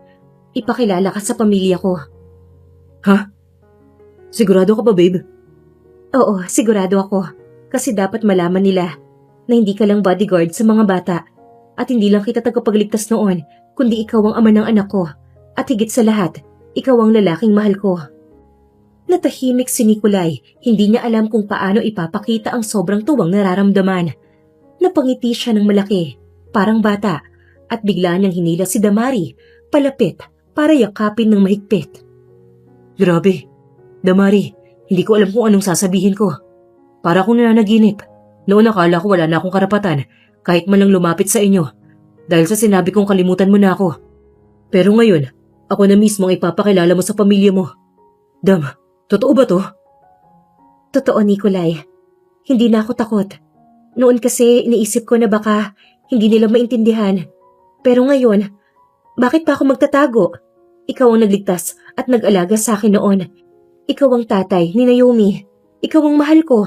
ipakilala ka sa pamilya ko. Ha? Sigurado ka ba, babe? Oo, sigurado ako. Kasi dapat malaman nila na hindi ka lang bodyguard sa mga bata at hindi lang kita tagapagligtas noon, kundi ikaw ang ama ng anak ko. At higit sa lahat, ikaw ang lalaking mahal ko. Natahimik si Nikolay, hindi niya alam kung paano ipapakita ang sobrang tuwang nararamdaman. Napangiti siya ng malaki, parang bata, at bigla niyang hinila si Damari, palapit, para yakapin ng mahigpit. Grabe. Damari, hindi ko alam kung anong sasabihin ko. Para akong nananaginip. Noon akala ko wala na akong karapatan, kahit man lang lumapit sa inyo. Dahil sa sinabi kong kalimutan mo na ako. Pero ngayon, ako na mismo ang ipapakilala mo sa pamilya mo. Dam, totoo ba to? Totoo, Nikolay. Hindi na ako takot. Noon kasi iniisip ko na baka hindi nila maintindihan. Pero ngayon, bakit pa ako magtatago? Ikaw ang nagligtas at nag-alaga sa akin noon. Ikaw ang tatay ni Naomi. Ikaw ang mahal ko.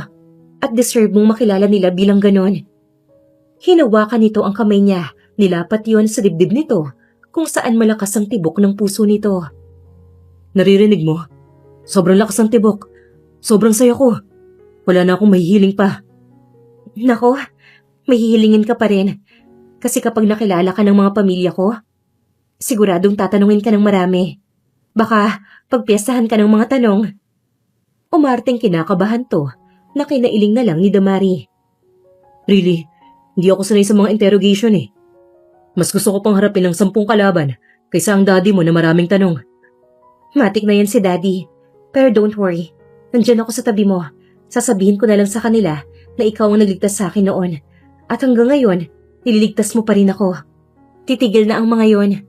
At deserve mong makilala nila bilang ganon. Hinawakan nito ang kamay niya. Nilapat yon sa dibdib nito kung saan malakas ang tibok ng puso nito. Naririnig mo? Sobrang lakas ng tibok. Sobrang saya ko. Wala na akong mahihiling pa. Nako, mahihilingin ka pa rin. Kasi kapag nakilala ka ng mga pamilya ko, siguradong tatanungin ka ng marami. Baka pagpiyasahan ka ng mga tanong. Umarteng kinakabahan to na kinailing na lang ni Damari. Really? Hindi ako sanay sa mga interrogation eh. Mas gusto ko pang harapin ng 10 kalaban kaysa ang daddy mo na maraming tanong. Matik na yan si daddy. Pero don't worry. Nandyan ako sa tabi mo. Sasabihin ko na lang sa kanila na ikaw ang nagligtas sa akin noon. At hanggang ngayon, nililigtas mo pa rin ako. Titigil na ang mga yon.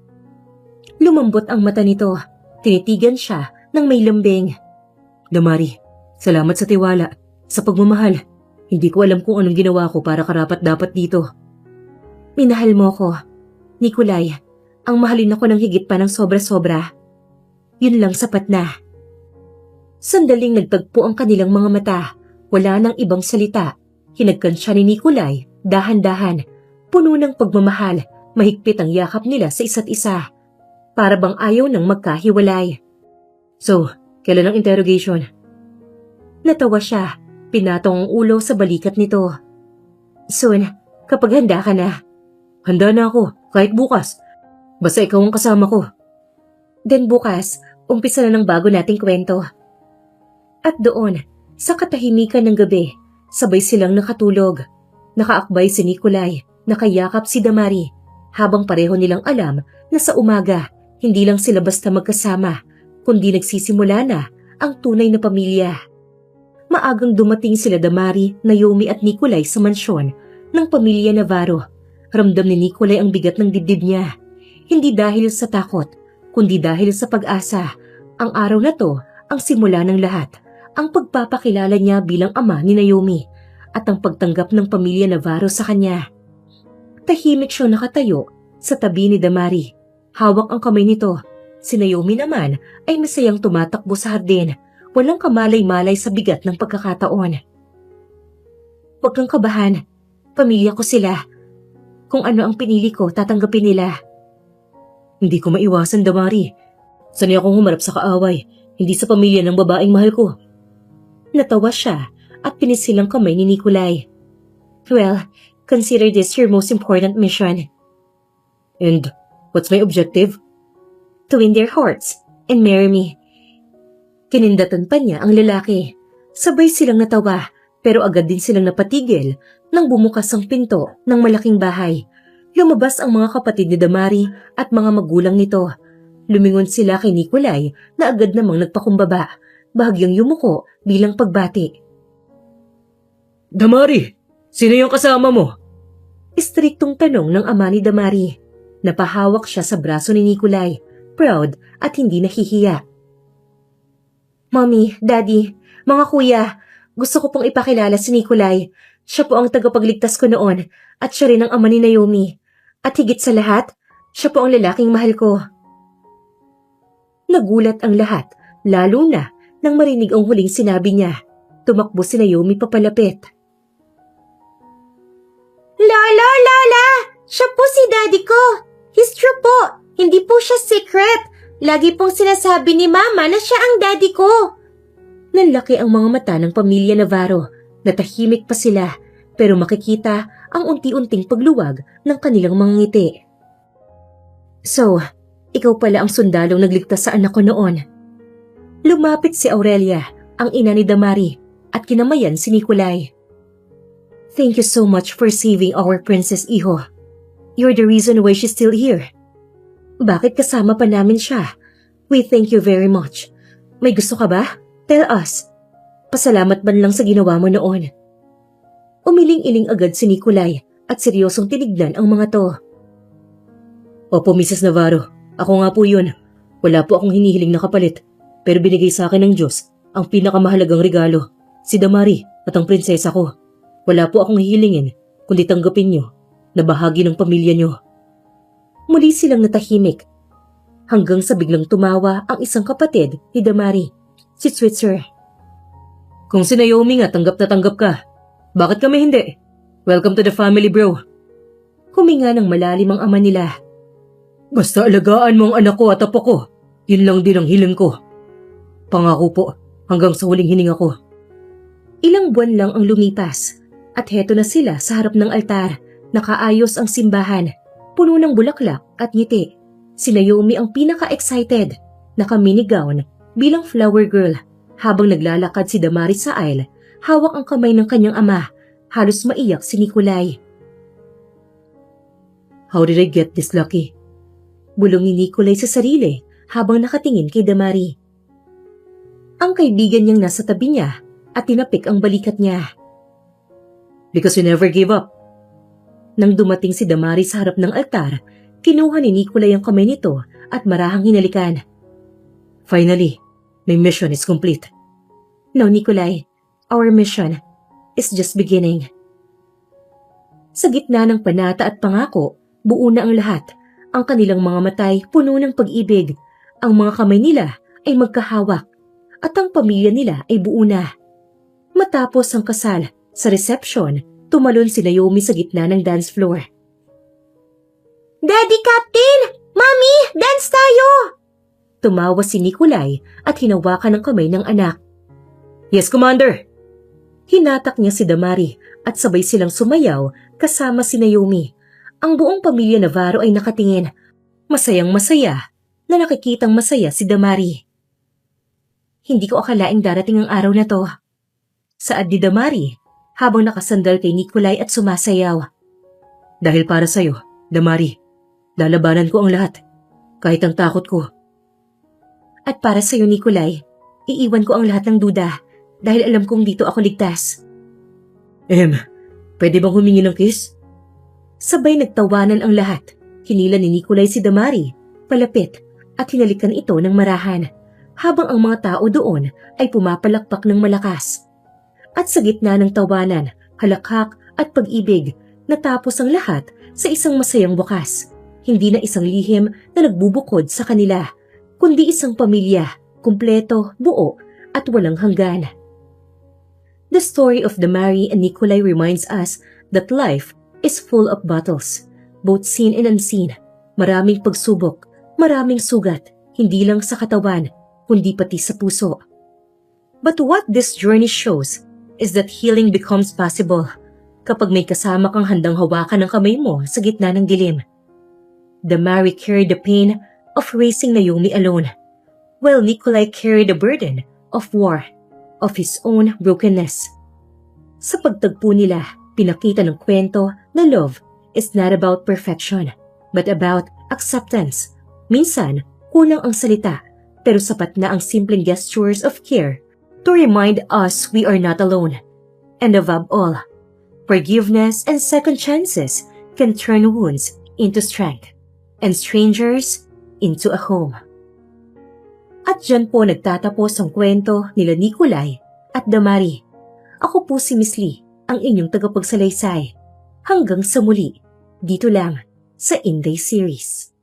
Lumambot ang mata nito. Tinitigan siya ng may lambing. Damari, salamat sa tiwala, sa pagmamahal. Hindi ko alam kung anong ginawa ko para karapat-dapat dito. Minahal mo ko. Nikolay, ang mahalin ako ng higit pa ng sobra-sobra. Yun lang sapat na. Sandaling nagtagpo ang kanilang mga mata. Wala nang ibang salita. Hinagkan siya ni Nikolay, dahan-dahan. Puno ng pagmamahal, mahigpit ang yakap nila sa isa't isa. Para bang ayaw nang magkahiwalay. So, kailan ang interrogation? Natawa siya. Pinatong ang ulo sa balikat nito. Soon, kapag handa ka na. Handa na ako, kahit bukas. Basta ikaw ang kasama ko. Then bukas, umpisa na ng bago nating kwento. At doon, sa katahimikan ng gabi, sabay silang nakatulog. Nakaakbay si Nikolay, nakayakap si Damari, habang pareho nilang alam na sa umaga, hindi lang sila basta magkasama, kundi nagsisimula na ang tunay na pamilya. Maagang dumating sila Damari, Naomi at Nikolay sa mansyon ng pamilya Navarro. Ramdam ni Nikolay ang bigat ng dibdib niya. Hindi dahil sa takot, kundi dahil sa pag-asa. Ang araw na to ang simula ng lahat. Ang pagpapakilala niya bilang ama ni Naomi at ang pagtanggap ng pamilya Navarro sa kanya. Tahimik siyang nakatayo sa tabi ni Damari. Hawak ang kamay nito. Si Naomi naman ay masayang tumatakbo sa hardin. Walang kamalay-malay sa bigat ng pagkakataon. Huwag kang kabahan. Pamilya ko sila. Kung ano ang pinili ko, tatanggapin nila. Hindi ko maiwasan, Damari. Sanay akong humarap sa kaaway, hindi sa pamilya ng babaeng mahal ko. Natawa siya at pinisilang kamay ni Nikolay. Well, consider this your most important mission. And what's my objective? To win their hearts and marry me. Kinindatan pa niya ang lalaki. Sabay silang natawa pero agad din silang napatigil nang bumukas ang pinto ng malaking bahay. Lumabas ang mga kapatid ni Damari at mga magulang nito. Lumingon sila kay Nikolay na agad namang nagpakumbaba, bahagyang yumuko bilang pagbati. Damari, sino yung kasama mo? Istriktong tanong ng ama ni Damari. Napahawak siya sa braso ni Nikolai, proud at hindi nahihiya. Mommy, Daddy, mga kuya, gusto ko pong ipakilala si Nikolai. Siya po ang tagapagligtas ko noon at siya rin ang ama ni Naomi. At higit sa lahat, siya po ang lalaking mahal ko. Nagulat ang lahat, lalo na nang marinig ang huling sinabi niya. Tumakbo si Naomi papalapit. Lola! Siya po si Daddy ko! He's true po! Hindi po siya secret! Lagi pong sinasabi ni Mama na siya ang Daddy ko! Nanlaki ang mga mata ng pamilya Navarro. Natahimik pa sila, pero makikita ang unti-unting pagluwag ng kanilang mga ngiti. So, ikaw pala ang sundalong nagligtas sa anak ko noon. Lumapit si Aurelia, ang ina ni Damari, at kinamayan si Nikolai. Thank you so much for saving our princess, Iho. You're the reason why she's still here. Bakit kasama pa namin siya? We thank you very much. May gusto ka ba? Tell us. Pasalamat man lang sa ginawa mo noon. Umiling-iling agad si Nikolai at seryosong tinignan ang mga to. Opo, Mrs. Navarro. Ako nga po yun. Wala po akong hinihiling na kapalit. Pero binigay sa akin ng Diyos ang pinakamahalagang regalo. Si Damari at ang prinsesa ko. Wala po akong hihilingin kundi tanggapin niyo na bahagi ng pamilya niyo. Muli silang natahimik hanggang sa biglang tumawa ang isang kapatid ni Damari, si Switzer. Kung si Naomi nga tanggap na tanggap ka, bakit kami hindi? Welcome to the family, bro. Huminga ng malalim ang ama nila. Basta alagaan mo ang anak ko at apo ko. Yun lang din ang hiling ko. Pangako po hanggang sa huling hininga ko. Ilang buwan lang ang lumipas. At heto na sila sa harap ng altar, nakaayos ang simbahan, puno ng bulaklak at ngiti. Si Naomi ang pinaka-excited, naka-mini gown bilang flower girl, habang naglalakad si Damari sa aisle, hawak ang kamay ng kanyang ama, halos maiyak si Nikolai. How did I get this lucky? Bulong ni Nikolai sa sarili habang nakatingin kay Damari. Ang kaibigan niyang nasa tabi niya at tinapik ang balikat niya. Because you never gave up. Nang dumating si Damari sa harap ng altar, kinuha ni Nikolai ang kamay nito at marahang hinalikan. Finally, my mission is complete. No, Nikolai, our mission is just beginning. Sa gitna ng panata at pangako, buo na ang lahat. Ang kanilang mga matay puno ng pag-ibig. Ang mga kamay nila ay magkahawak at ang pamilya nila ay buo na. Matapos ang kasal, sa reception, tumalon si Naomi sa gitna ng dance floor. Daddy Captain! Mommy! Dance tayo! Tumawa si Nikolai at hinawakan ang kamay ng anak. Yes, Commander! Hinatak niya si Damari at sabay silang sumayaw kasama si Naomi. Ang buong pamilya Navarro ay nakatingin. Masayang masaya na nakikitang masaya si Damari. Hindi ko akalaing darating ang araw na to. Saad ni Damari habang nakasandal kay Nikolai at sumasayaw. Dahil para sa'yo, Damari, lalabanan ko ang lahat, kahit ang takot ko. At para sa'yo, Nikolai, iiwan ko ang lahat ng duda dahil alam kong dito ako ligtas. Pwede bang humingi ng kiss? Sabay nagtawanan ang lahat. Hinila ni Nikolai si Damari, palapit at hinalikan ito ng marahan, habang ang mga tao doon ay pumapalakpak ng malakas. At sa gitna ng tawanan, halakhak at pag-ibig, natapos ang lahat sa isang masayang wakas. Hindi na isang lihim na nagbubukod sa kanila, kundi isang pamilya, kumpleto, buo, at walang hanggan. The story of Damari and Nikolai reminds us that life is full of battles, both seen and unseen. Maraming pagsubok, maraming sugat, hindi lang sa katawan, kundi pati sa puso. But what this journey shows is that healing becomes possible kapag may kasama kang handang hawakan ng kamay mo sa gitna ng dilim. Damari carried the pain of raising Naomi alone, while Nikolai carried the burden of war, of his own brokenness. Sa pagtagpo nila, pinakita ng kwento na love is not about perfection, but about acceptance. Minsan, kulang ang salita, pero sapat na ang simpleng gestures of care to remind us we are not alone. And above all, forgiveness and second chances can turn wounds into strength and strangers into a home. At dyan po nagtatapos ang kwento nila Nikolai at Damari. Ako po si Miss Lee, ang inyong tagapagsalaysay. Hanggang sa muli, dito lang sa Inday Series.